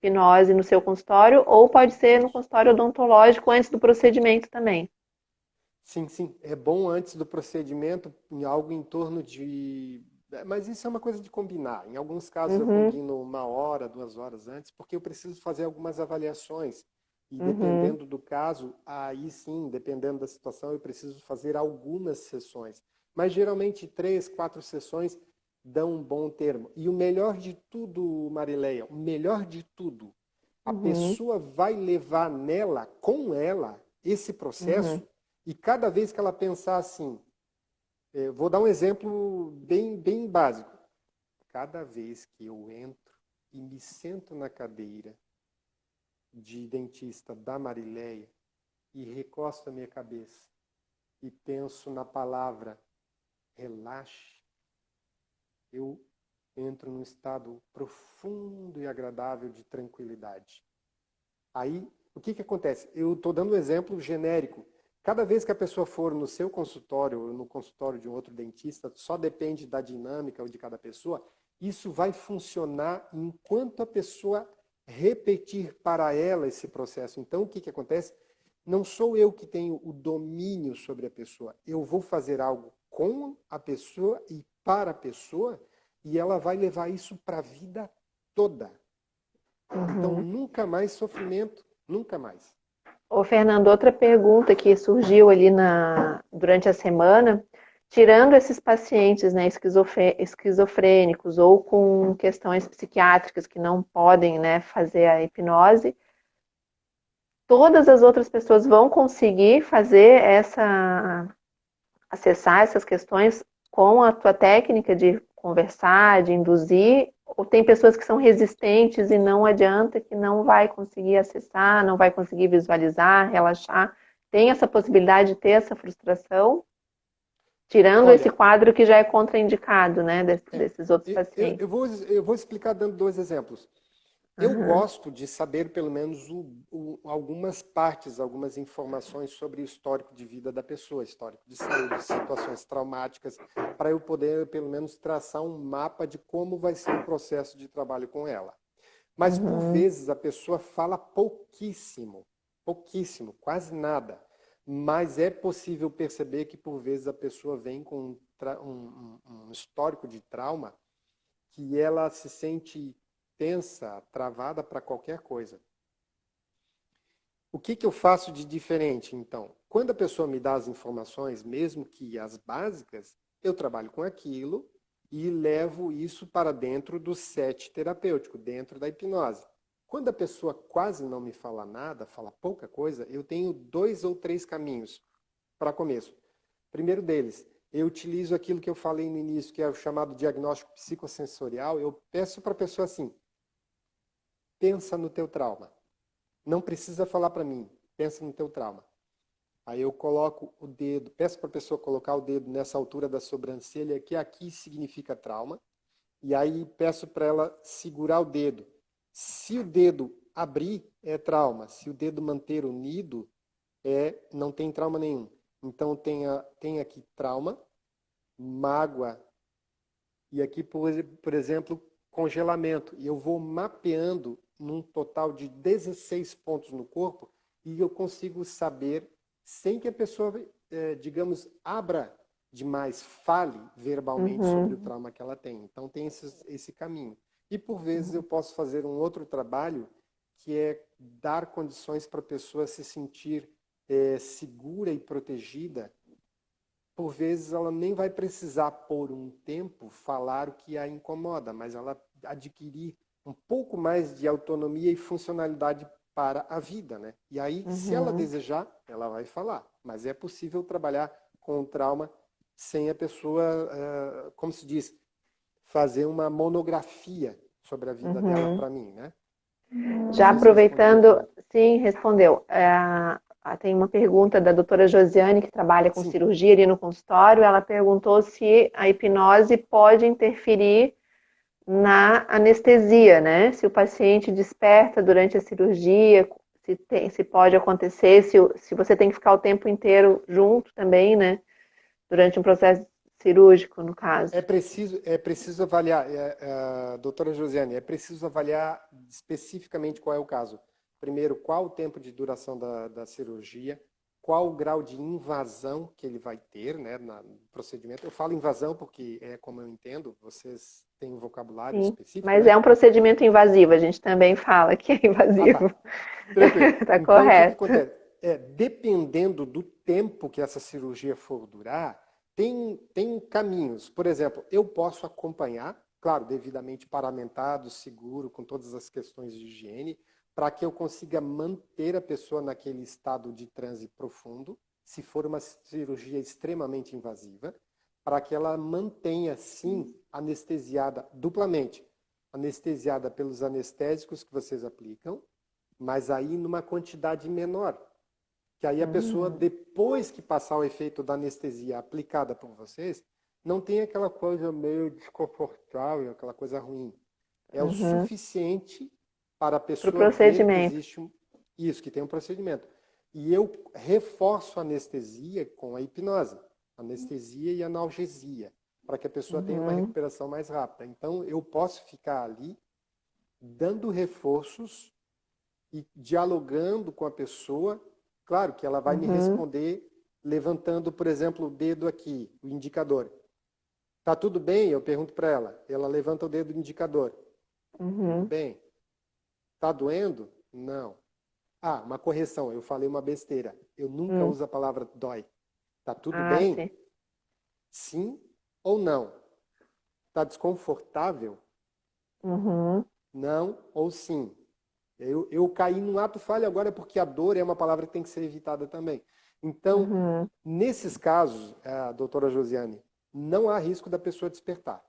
hipnose no seu consultório, ou pode ser no Isso. consultório odontológico antes do procedimento também. Sim, sim. É bom antes do procedimento, em algo em torno de. Mas isso é uma coisa de combinar. Em alguns casos eu Uhum, combino 1 hora, 2 horas antes, porque eu preciso fazer algumas avaliações. E uhum, dependendo do caso, aí sim, dependendo da situação, eu preciso fazer algumas sessões. Mas geralmente 3, 4 sessões dão um bom termo. E o melhor de tudo, Marileia, o melhor de tudo A Uhum. pessoa vai levar nela, com ela, esse processo, e cada vez que ela pensar assim, vou dar um exemplo bem básico. Cada vez que eu entro e me sento na cadeira de dentista da Marileia e recosto a minha cabeça e penso na palavra relaxe, eu entro num estado profundo e agradável de tranquilidade. Aí, o que acontece? Eu estou dando um exemplo genérico. Cada vez que a pessoa for no seu consultório ou no consultório de um outro dentista, só depende da dinâmica de cada pessoa, isso vai funcionar enquanto a pessoa repetir para ela esse processo. Então, o que acontece? Não sou eu que tenho o domínio sobre a pessoa. Eu vou fazer algo com a pessoa e para a pessoa, e ela vai levar isso para a vida toda. Então, Uhum. nunca mais sofrimento, nunca mais. Ô, Fernando, outra pergunta que surgiu ali durante a semana, tirando esses pacientes, né, esquizofrênicos ou com questões psiquiátricas que não podem, né, fazer a hipnose, todas as outras pessoas vão conseguir fazer acessar essas questões com a tua técnica de conversar, de induzir, ou tem pessoas que são resistentes e não adianta, que não vai conseguir acessar, não vai conseguir visualizar, relaxar. Tem essa possibilidade de ter essa frustração, tirando esse Olha, quadro que já é contraindicado, né, desses outros pacientes. eu vou explicar dando dois exemplos. Eu Uhum, gosto de saber pelo menos algumas partes, algumas informações sobre o histórico de vida da pessoa, histórico de saúde, situações traumáticas, para eu poder pelo menos traçar um mapa de como vai ser o processo de trabalho com ela. Mas por uhum, vezes a pessoa fala pouquíssimo, pouquíssimo, quase nada. Mas é possível perceber que por vezes a pessoa vem com um histórico de trauma que ela se sente tensa, travada para qualquer coisa. O que eu faço de diferente, então? Quando a pessoa me dá as informações, mesmo que as básicas, eu trabalho com aquilo e levo isso para dentro do set terapêutico, dentro da hipnose. Quando a pessoa quase não me fala nada, fala pouca coisa, eu tenho 2 ou 3 caminhos para começo. Primeiro deles, eu utilizo aquilo que eu falei no início, que é o chamado diagnóstico psicossensorial. Eu peço para a pessoa assim, pensa no teu trauma. Não precisa falar para mim, pensa no teu trauma. Aí eu coloco o dedo, peço para a pessoa colocar o dedo nessa altura da sobrancelha, que aqui significa trauma. E aí peço para ela segurar o dedo. Se o dedo abrir, é trauma. Se o dedo manter unido, não tem trauma nenhum. Então tem aqui trauma, mágoa e aqui, por exemplo, congelamento. E eu vou mapeando num total de 16 pontos no corpo e eu consigo saber, sem que a pessoa, digamos, abra demais, fale verbalmente sobre o uhum, trauma que ela tem. Então tem esse caminho. E por vezes eu posso fazer um outro trabalho que é dar condições para a pessoa se sentir segura e protegida. Por vezes ela nem vai precisar por um tempo falar o que a incomoda, mas ela adquirir um pouco mais de autonomia e funcionalidade para a vida, né? E aí, se ela uhum. desejar, ela vai falar. Mas é possível trabalhar com o trauma sem a pessoa, como se diz, fazer uma monografia sobre a vida dela Uhum. para mim, né? Não Já sei se eu respondi a aproveitando, pergunta. sim, respondeu. Tem uma pergunta da doutora Josiane, que trabalha com Sim. cirurgia ali no consultório. Ela perguntou se a hipnose pode interferir na anestesia, né? Se o paciente desperta durante a cirurgia, se pode acontecer, se você tem que ficar o tempo inteiro junto também, né? Durante um processo cirúrgico, no caso. É preciso avaliar, doutora Josiane, é preciso avaliar especificamente qual é o caso. Primeiro, qual o tempo de duração da cirurgia, qual o grau de invasão que ele vai ter, né, no procedimento. Eu falo invasão porque é como eu entendo, vocês têm um vocabulário Sim, específico, mas né? é um procedimento invasivo, a gente também fala que é Ah, tá. invasivo. Tranquilo. Tá Então, o que correto. acontece? Dependendo do tempo que essa cirurgia for durar, tem caminhos. Por exemplo, eu posso acompanhar, claro, devidamente paramentado, seguro, com todas as questões de higiene, para que eu consiga manter a pessoa naquele estado de transe profundo, se for uma cirurgia extremamente invasiva, para que ela mantenha, sim, anestesiada duplamente. Anestesiada pelos anestésicos que vocês aplicam, mas aí numa quantidade menor. Que aí a pessoa, depois que passar o efeito da anestesia aplicada por vocês, não tem aquela coisa meio desconfortável, aquela coisa ruim. É o suficiente para a Para o pessoa ver que procedimento. existe isso, que tem um procedimento. E eu reforço a anestesia com a hipnose. Anestesia e analgesia, para que a pessoa tenha uma recuperação mais rápida. Então, eu posso ficar ali dando reforços e dialogando com a pessoa. Claro que ela vai me responder levantando, por exemplo, o dedo aqui, o indicador. Tá tudo bem? Eu pergunto para ela. Ela levanta o dedo indicador. Tudo bem. Tá doendo? Não. Ah, uma correção. Eu falei uma besteira. Eu nunca uso a palavra dói. Tá tudo bem? Sim. Sim ou não? Tá desconfortável? Não ou sim? Eu caí num ato falho agora porque a dor é uma palavra que tem que ser evitada também. Então, nesses casos, doutora Josiane, não há risco da pessoa despertar.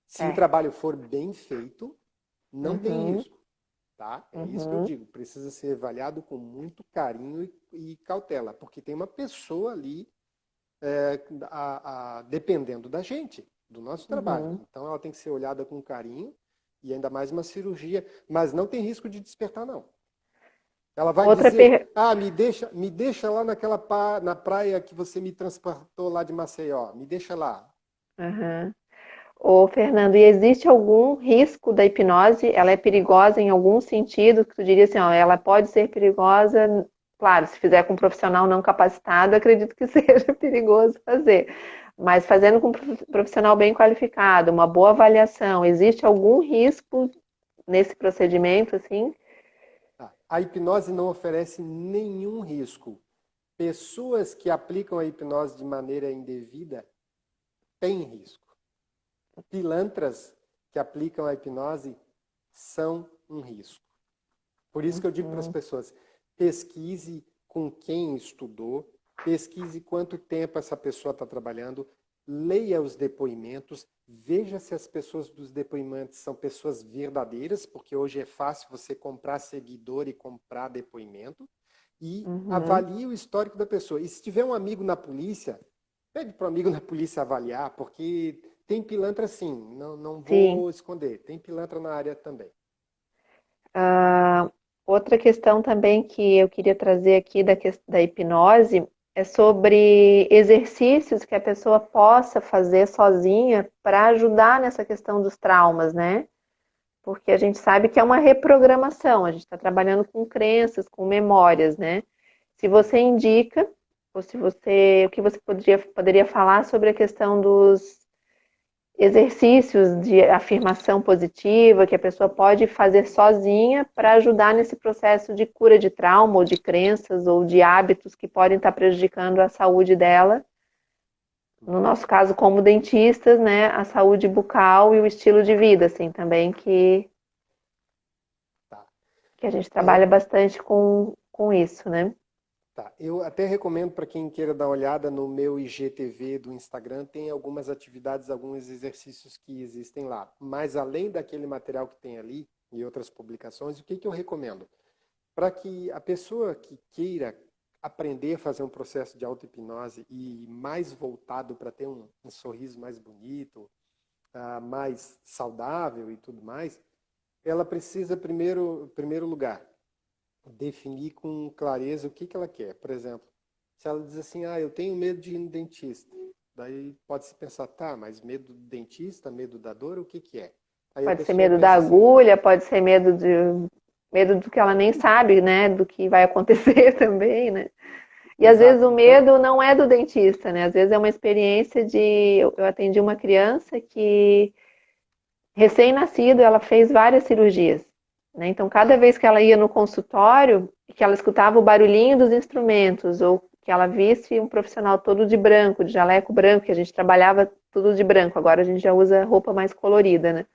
Se o trabalho for bem feito, não tem risco. Tá? É isso que eu digo. Precisa ser avaliado com muito carinho e cautela, porque tem uma pessoa ali dependendo da gente, do nosso trabalho. Então, ela tem que ser olhada com carinho e ainda mais uma cirurgia, mas não tem risco de despertar, não. Ela vai dizer, me deixa lá na praia que você me transportou lá de Maceió, me deixa lá. Ô, Fernando, e existe algum risco da hipnose? Ela é perigosa em algum sentido? Que tu diria assim, ó, ela pode ser perigosa, claro, se fizer com um profissional não capacitado, acredito que seja perigoso fazer. Mas fazendo com um profissional bem qualificado, uma boa avaliação, existe algum risco nesse procedimento, assim? A hipnose não oferece nenhum risco. Pessoas que aplicam a hipnose de maneira indevida têm risco. Pilantras que aplicam a hipnose são um risco. Por isso que eu digo para as pessoas, pesquise com quem estudou, pesquise quanto tempo essa pessoa está trabalhando, leia os depoimentos, veja se as pessoas dos depoimentos são pessoas verdadeiras, porque hoje é fácil você comprar seguidor e comprar depoimento, e avalie o histórico da pessoa. E se tiver um amigo na polícia, pede para o amigo na polícia avaliar, porque tem pilantra sim, não vou esconder, tem pilantra na área também. Outra questão também que eu queria trazer aqui da hipnose é sobre exercícios que a pessoa possa fazer sozinha para ajudar nessa questão dos traumas, né? Porque a gente sabe que é uma reprogramação, a gente está trabalhando com crenças, com memórias, né? Se você indica, ou se você, o que você poderia falar sobre a questão dos exercícios de afirmação positiva que a pessoa pode fazer sozinha para ajudar nesse processo de cura de trauma ou de crenças ou de hábitos que podem estar prejudicando a saúde dela. No nosso caso, como dentistas, né, a saúde bucal e o estilo de vida, assim, também que a gente trabalha bastante com isso, né? Tá. Eu até recomendo para quem queira dar uma olhada no meu IGTV do Instagram, tem algumas atividades, alguns exercícios que existem lá. Mas além daquele material que tem ali e outras publicações, o que eu recomendo? Para que a pessoa que queira aprender a fazer um processo de auto-hipnose e mais voltado para ter um sorriso mais bonito, mais saudável e tudo mais, ela precisa, primeiro lugar, definir com clareza o que ela quer. Por exemplo, se ela diz assim, eu tenho medo de ir no dentista. Daí pode-se pensar, tá, mas medo do dentista, medo da dor, o que é? Aí pode ser medo da agulha, pode ser medo do que ela nem sabe, né? Do que vai acontecer também, né? E às vezes o medo não é do dentista, né? Às vezes é uma experiência de... Eu atendi uma criança que, recém-nascido, ela fez várias cirurgias. Né? Então, cada vez que ela ia no consultório, que ela escutava o barulhinho dos instrumentos, ou que ela visse um profissional todo de branco, de jaleco branco, que a gente trabalhava tudo de branco, agora a gente já usa roupa mais colorida, né?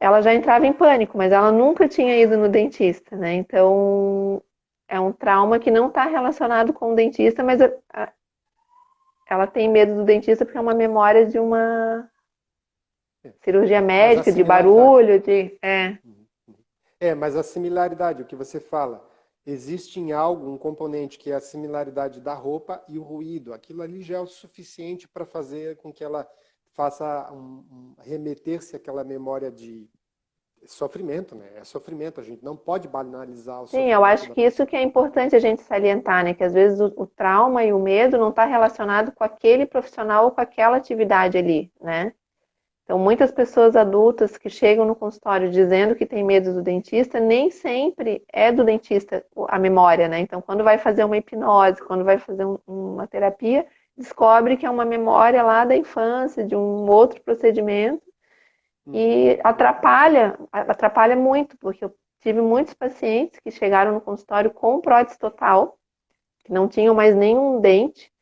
ela já entrava em pânico, mas ela nunca tinha ido no dentista, né? Então, é um trauma que não está relacionado com o dentista, mas ela tem medo do dentista porque é uma memória de uma cirurgia Mas a médica, de similaridade. barulho, Mas a similaridade, o que você fala, existe em algo um componente que é a similaridade da roupa e o ruído. Aquilo ali já é o suficiente para fazer com que ela faça remeter-se àquela memória de sofrimento, né? É sofrimento, a gente não pode banalizar o Sim, eu sofrimento acho da que isso pessoa. que é importante a gente salientar, né? Que às vezes o trauma e o medo não está relacionado com aquele profissional ou com aquela atividade ali, né? Então, muitas pessoas adultas que chegam no consultório dizendo que tem medo do dentista, nem sempre é do dentista a memória, né? Então, quando vai fazer uma hipnose, quando vai fazer uma terapia, descobre que é uma memória lá da infância, de um outro procedimento, e atrapalha muito, porque eu tive muitos pacientes que chegaram no consultório com prótese total, que não tinham mais nenhum dente,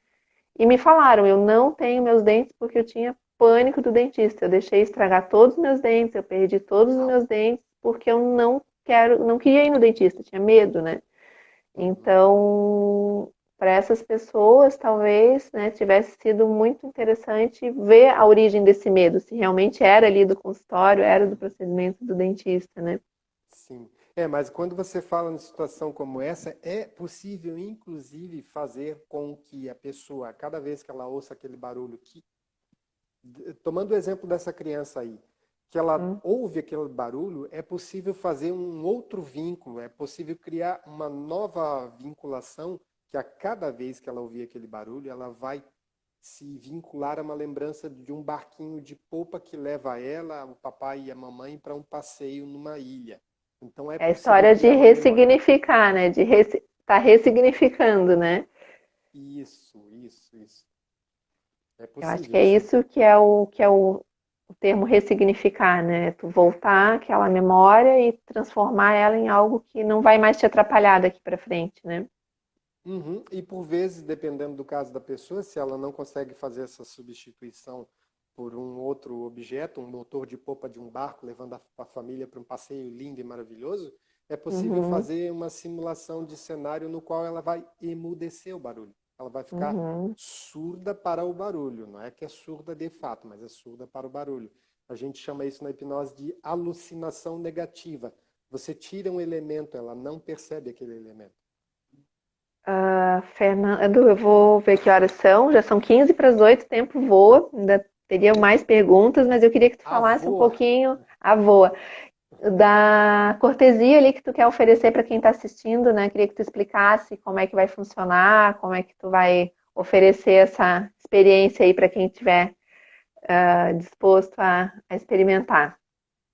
e me falaram, eu não tenho meus dentes porque eu tinha pânico do dentista. Eu deixei estragar todos os meus dentes, eu perdi todos os meus dentes porque eu não queria ir no dentista, tinha medo, né? Então, para essas pessoas, talvez, né, tivesse sido muito interessante ver a origem desse medo, se realmente era ali do consultório, era do procedimento do dentista, né? Sim. Mas quando você fala em situação como essa, é possível, inclusive, fazer com que a pessoa, cada vez que ela ouça aquele barulho, tomando o exemplo dessa criança aí, que ela ouve aquele barulho, é possível fazer um outro vínculo, é possível criar uma nova vinculação, que a cada vez que ela ouvir aquele barulho, ela vai se vincular a uma lembrança de um barquinho de popa que leva ela, o papai e a mamãe para um passeio numa ilha. Então é É a possível história de criar uma memória. ressignificar, né? De tá ressignificando, né? Isso. É Eu acho que possível, é sim. isso que é o termo ressignificar, né? Tu voltar aquela memória e transformar ela em algo que não vai mais te atrapalhar daqui para frente, né? Uhum. E por vezes, dependendo do caso da pessoa, se ela não consegue fazer essa substituição por um outro objeto, um motor de popa de um barco, levando a família para um passeio lindo e maravilhoso, é possível Uhum, fazer uma simulação de cenário no qual ela vai emudecer o barulho. Ela vai ficar uhum. surda para o barulho. Não é que é surda de fato, mas é surda para o barulho. A gente chama isso na hipnose de alucinação negativa. Você tira um elemento, ela não percebe aquele elemento. Fernando, eu vou ver que horas são. Já são 15 para as 8, o tempo voa. Ainda teria mais perguntas, mas eu queria que tu falasse um Avô, pouquinho, a voa, da cortesia ali que tu quer oferecer para quem está assistindo, né? Queria que tu explicasse como é que vai funcionar, como é que tu vai oferecer essa experiência aí para quem estiver disposto a experimentar.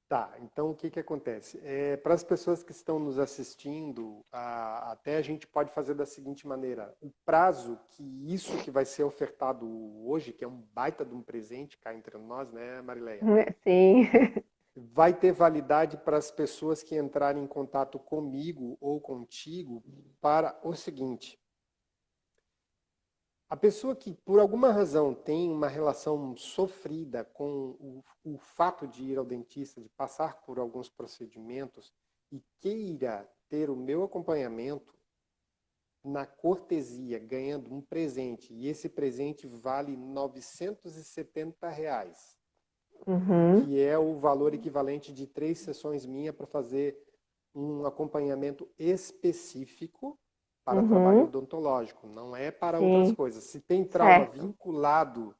tá, então o que que acontece? Para as pessoas que estão nos assistindo, até a gente pode fazer da seguinte maneira: o prazo que isso que vai ser ofertado hoje, que é um baita de um presente cá entre nós, né, Marileia? Sim. Vai ter validade para as pessoas que entrarem em contato comigo ou contigo para o seguinte: a pessoa que, por alguma razão, tem uma relação sofrida com o fato de ir ao dentista, de passar por alguns procedimentos e queira ter o meu acompanhamento na cortesia, ganhando um presente, e esse presente vale R$ 970, Uhum, que é o valor equivalente de 3 sessões minha para fazer um acompanhamento específico para trabalho uhum, odontológico, não é para outras sim, coisas. Se tem trauma certo. vinculado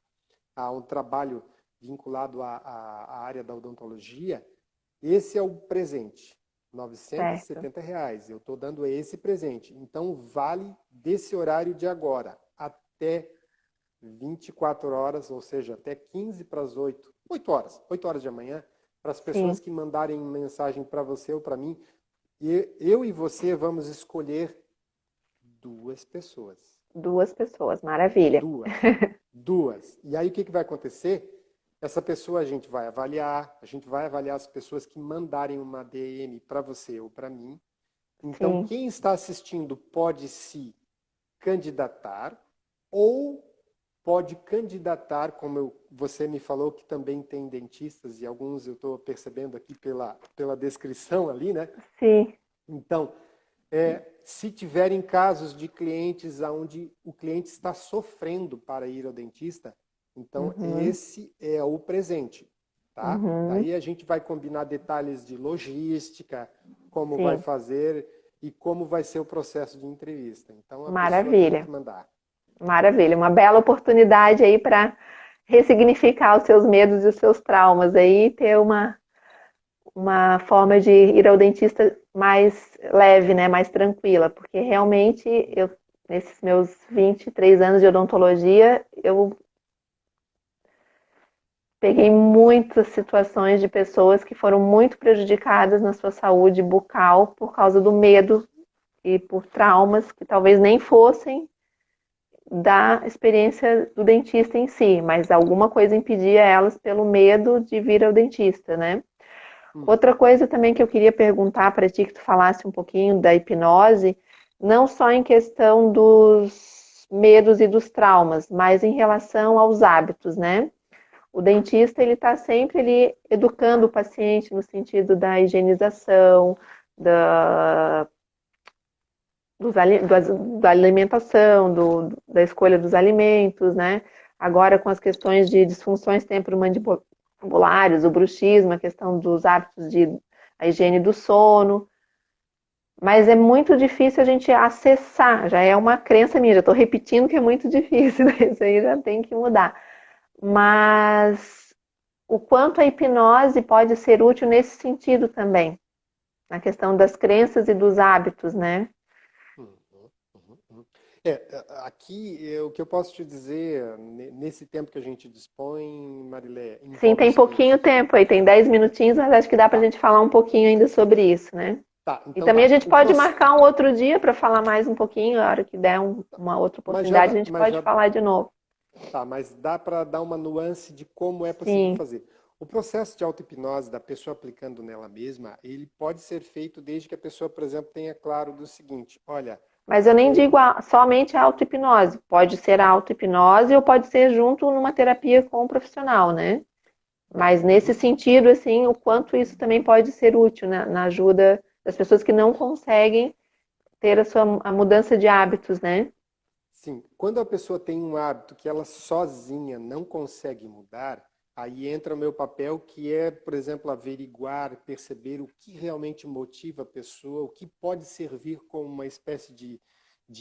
a um trabalho vinculado à área da odontologia, esse é o presente, Certo. R$ 970. Eu estou dando esse presente. Então, vale desse horário de agora até 24 horas, ou seja, até 15 para as 8, 8 horas de manhã, para as pessoas Sim, que mandarem mensagem para você ou para mim. E eu e você vamos escolher duas pessoas. duas pessoas, maravilha. Duas. Duas. E aí o que, que vai acontecer? Essa pessoa a gente vai avaliar as pessoas que mandarem uma DM para você ou para mim. Então, Sim, quem está assistindo pode se candidatar ou pode candidatar, como você me falou que também tem dentistas, e alguns eu estou percebendo aqui pela descrição ali, né? Sim. Então, se tiverem casos de clientes onde o cliente está sofrendo para ir ao dentista, então esse é o presente, tá? Daí a gente vai combinar detalhes de logística, como vai Sim. fazer e como vai ser o processo de entrevista. Então a pessoa tem Maravilha. que mandar. Maravilha. Uma bela oportunidade aí para ressignificar os seus medos e os seus traumas aí, ter uma forma de ir ao dentista mais leve, né, mais tranquila, porque realmente eu, nesses meus 23 anos de odontologia, eu peguei muitas situações de pessoas que foram muito prejudicadas na sua saúde bucal por causa do medo e por traumas que talvez nem fossem da experiência do dentista em si, mas alguma coisa impedia elas pelo medo de vir ao dentista, né? Outra coisa também que eu queria perguntar para ti, que tu falasse um pouquinho da hipnose, não só em questão dos medos e dos traumas, mas em relação aos hábitos, né? O dentista, ele está sempre ali educando o paciente no sentido da higienização, da, da alimentação, da escolha dos alimentos, né? Agora com as questões de disfunções temporomandibulárias, o bruxismo, a questão dos hábitos de a higiene do sono, mas é muito difícil a gente acessar, já é uma crença minha, já estou repetindo que é muito difícil, né? Isso aí já tem que mudar. Mas o quanto a hipnose pode ser útil nesse sentido também, na questão das crenças e dos hábitos, né? Aqui o que eu posso te dizer nesse tempo que a gente dispõe, Marilé, Sim, envolve o tem seguinte. pouquinho tempo aí, tem 10 minutinhos, mas acho que dá para a Tá, gente falar um pouquinho ainda sobre isso, né? tá, E então também a tá. gente pode marcar um outro dia para falar mais um pouquinho, a hora que der uma outra Mas já oportunidade, a dá, gente pode falar de novo. tá, mas dá para dar uma nuance de como é possível Sim, fazer. O processo de auto-hipnose da pessoa aplicando nela mesma, ele pode ser feito desde que a pessoa, por exemplo, tenha claro do seguinte, olha, mas eu nem é, digo somente a auto-hipnose. Pode ser a tá bom, auto-hipnose ou pode ser junto numa terapia com um profissional, né? tá, Mas nesse sentido, assim, o quanto isso também pode ser útil, né, na ajuda das pessoas que não conseguem ter a mudança de hábitos, né? sim. Quando a pessoa tem um hábito que ela sozinha não consegue mudar, aí entra o meu papel, que é, por exemplo, averiguar, perceber o que realmente motiva a pessoa, o que pode servir como uma espécie de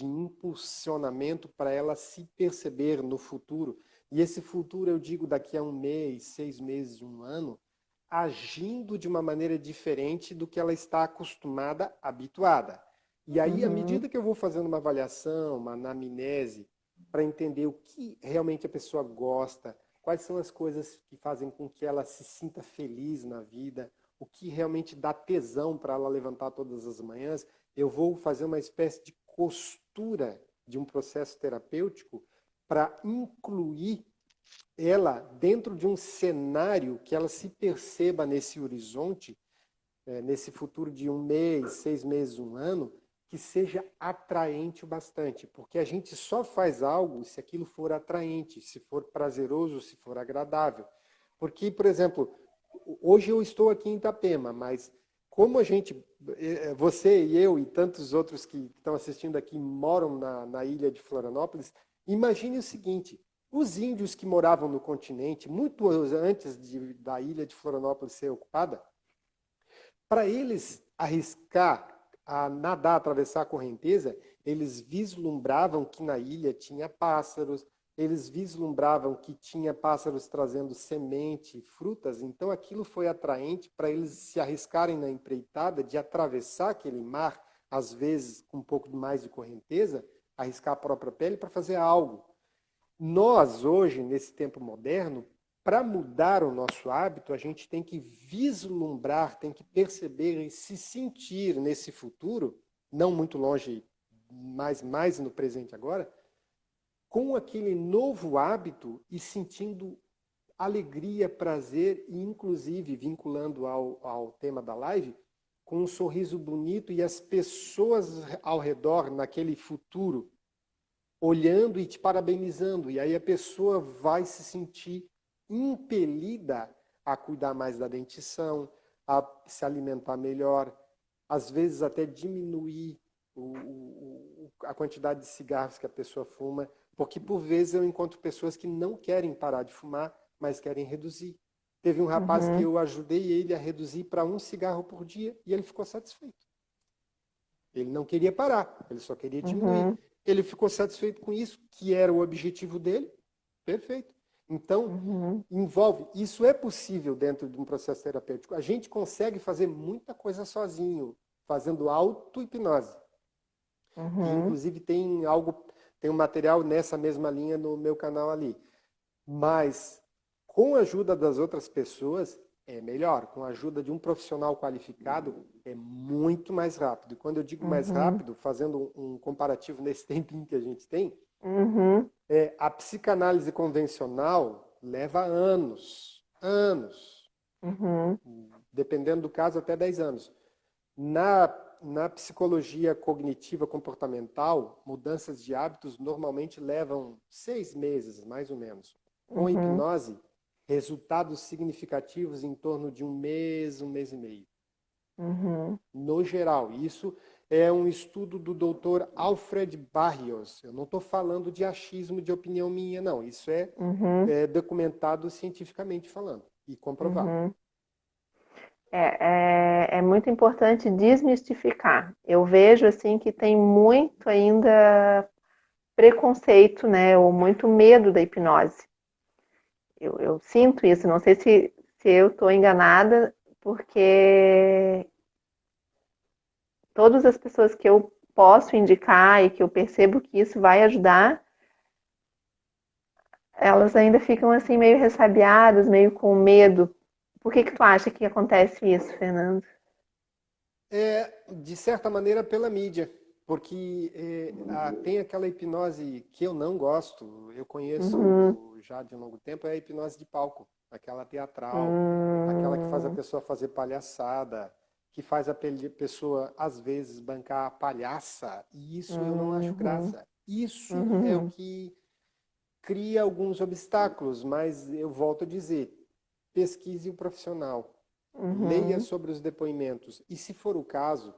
impulsionamento para ela se perceber no futuro. E esse futuro, eu digo, daqui a um mês, 6 meses, um ano, agindo de uma maneira diferente do que ela está acostumada, habituada. E aí, à Uhum. medida que eu vou fazendo uma avaliação, uma anamnese, para entender o que realmente a pessoa gosta, quais são as coisas que fazem com que ela se sinta feliz na vida, o que realmente dá tesão para ela levantar todas as manhãs, eu vou fazer uma espécie de costura de um processo terapêutico para incluir ela dentro de um cenário que ela se perceba nesse horizonte, nesse futuro de um mês, 6 meses, um ano, que seja atraente o bastante. Porque a gente só faz algo se aquilo for atraente, se for prazeroso, se for agradável. Porque, por exemplo, hoje eu estou aqui em Itapema, mas como a gente, você e eu e tantos outros que estão assistindo aqui moram na ilha de Florianópolis, imagine o seguinte, os índios que moravam no continente, muito antes da ilha de Florianópolis ser ocupada, para eles arriscar a nadar, atravessar a correnteza, eles vislumbravam que na ilha tinha pássaros, eles vislumbravam que tinha pássaros trazendo semente, frutas, então aquilo foi atraente para eles se arriscarem na empreitada de atravessar aquele mar, às vezes com um pouco mais de correnteza, arriscar a própria pele para fazer algo. Nós, hoje, nesse tempo moderno, para mudar o nosso hábito, a gente tem que vislumbrar, tem que perceber e se sentir nesse futuro, não muito longe, mas mais no presente agora, com aquele novo hábito e sentindo alegria, prazer e, inclusive, vinculando ao tema da live, com um sorriso bonito e as pessoas ao redor naquele futuro olhando e te parabenizando. E aí a pessoa vai se sentir impelida a cuidar mais da dentição, a se alimentar melhor, às vezes até diminuir a quantidade de cigarros que a pessoa fuma, porque por vezes eu encontro pessoas que não querem parar de fumar, mas querem reduzir. Teve um rapaz que eu ajudei ele a reduzir para 1 cigarro por dia e ele ficou satisfeito. Ele não queria parar, ele só queria diminuir. Ele ficou satisfeito com isso, que era o objetivo dele. Perfeito. Então, envolve. Isso é possível dentro de um processo terapêutico. A gente consegue fazer muita coisa sozinho, fazendo auto-hipnose. E, inclusive, tem um material nessa mesma linha no meu canal ali. Mas, com a ajuda das outras pessoas, é melhor. Com a ajuda de um profissional qualificado, é muito mais rápido. E quando eu digo mais rápido, fazendo um comparativo nesse tempinho que a gente tem, a psicanálise convencional leva anos. Dependendo do caso, até 10 anos. Na psicologia cognitiva comportamental, mudanças de hábitos normalmente levam 6 meses, mais ou menos. Com hipnose, resultados significativos em torno de 1 mês, 1 mês e meio. No geral, isso é um estudo do Dr. Alfred Barrios. Eu não estou falando de achismo, de opinião minha, não. Isso é documentado cientificamente falando e comprovado. É muito importante desmistificar. Eu vejo assim que tem muito ainda preconceito, né, ou muito medo da hipnose. Eu sinto isso, não sei se eu estou enganada, porque todas as pessoas que eu posso indicar e que eu percebo que isso vai ajudar, elas ainda ficam assim meio ressabiadas, meio com medo. Por que tu acha que acontece isso, Fernando? De certa maneira, pela mídia. Porque tem aquela hipnose que eu não gosto, eu conheço já de um longo tempo, é a hipnose de palco. Aquela teatral, aquela que faz a pessoa fazer palhaçada, que faz a pessoa, às vezes, bancar a palhaça. E isso eu não acho graça. Isso é o que cria alguns obstáculos, mas eu volto a dizer, pesquise o profissional, leia sobre os depoimentos e, se for o caso,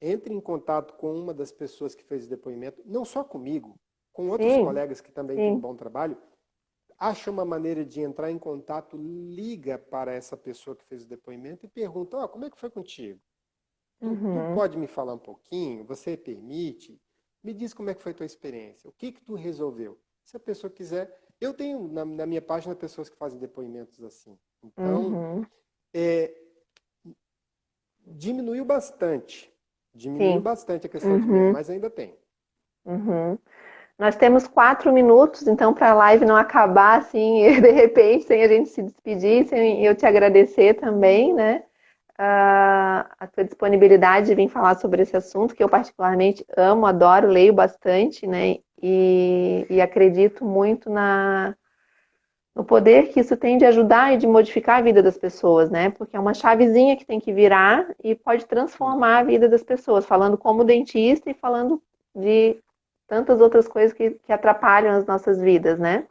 entre em contato com uma das pessoas que fez o depoimento, não só comigo, com outros colegas que também têm um bom trabalho, acha uma maneira de entrar em contato, liga para essa pessoa que fez o depoimento e pergunta, como é que foi contigo? Tu pode me falar um pouquinho? Você permite? Me diz como é que foi a tua experiência. O que tu resolveu? Se a pessoa quiser... Eu tenho na minha página pessoas que fazem depoimentos assim. Então, diminuiu bastante. Diminuiu bastante a questão de medo, mas ainda tem. Nós temos 4 minutos, então, para a live não acabar assim, de repente, sem a gente se despedir, sem eu te agradecer também, né? A tua disponibilidade de vir falar sobre esse assunto, que eu particularmente amo, adoro, leio bastante, né? E acredito muito no poder que isso tem de ajudar e de modificar a vida das pessoas, né? Porque é uma chavezinha que tem que virar e pode transformar a vida das pessoas, falando como dentista e falando de tantas outras coisas que atrapalham as nossas vidas, né?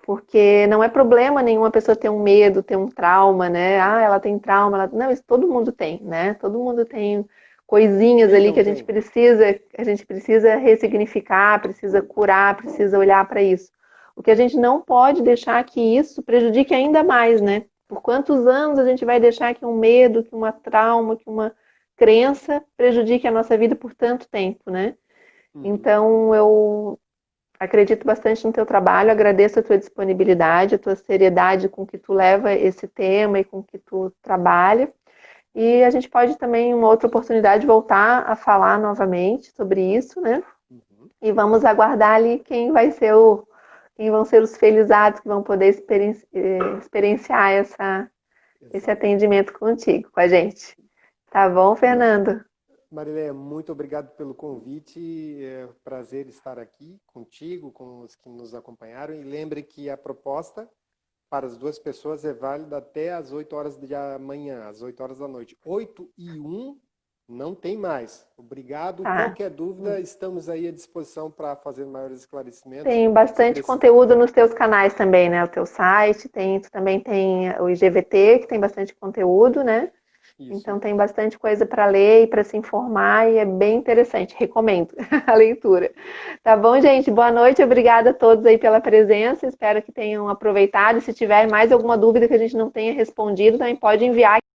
Porque não é problema nenhuma pessoa ter um medo, ter um trauma, né? Ela tem trauma. Não, isso todo mundo tem, né? Todo mundo tem coisinhas ali que a gente precisa ressignificar, precisa curar, precisa olhar para isso. O que a gente não pode deixar que isso prejudique ainda mais, né? Por quantos anos a gente vai deixar que um medo, que uma trauma, que uma crença prejudique a nossa vida por tanto tempo, né? Então, eu acredito bastante no teu trabalho, agradeço a tua disponibilidade, a tua seriedade com que tu leva esse tema e com que tu trabalha. E a gente pode também, em uma outra oportunidade, voltar a falar novamente sobre isso, né? E vamos aguardar ali quem vão ser os felizados que vão poder experienciar esse atendimento contigo, com a gente. Tá bom, Fernando? Marileia, muito obrigado pelo convite. É um prazer estar aqui contigo, com os que nos acompanharam. E lembre que a proposta para as 2 pessoas é válida até às 8 horas da manhã, às 8 horas da noite. 8 e 1 Não tem mais. Obrigado. Tá. Qualquer dúvida, estamos aí à disposição para fazer maiores esclarecimentos. Tem bastante conteúdo nos teus canais também, né? O teu site, tu também tem o IGVT, que tem bastante conteúdo, né? Isso. Então tem bastante coisa para ler e para se informar e é bem interessante. Recomendo a leitura. Tá bom, gente? Boa noite. Obrigada a todos aí pela presença. Espero que tenham aproveitado. Se tiver mais alguma dúvida que a gente não tenha respondido, também pode enviar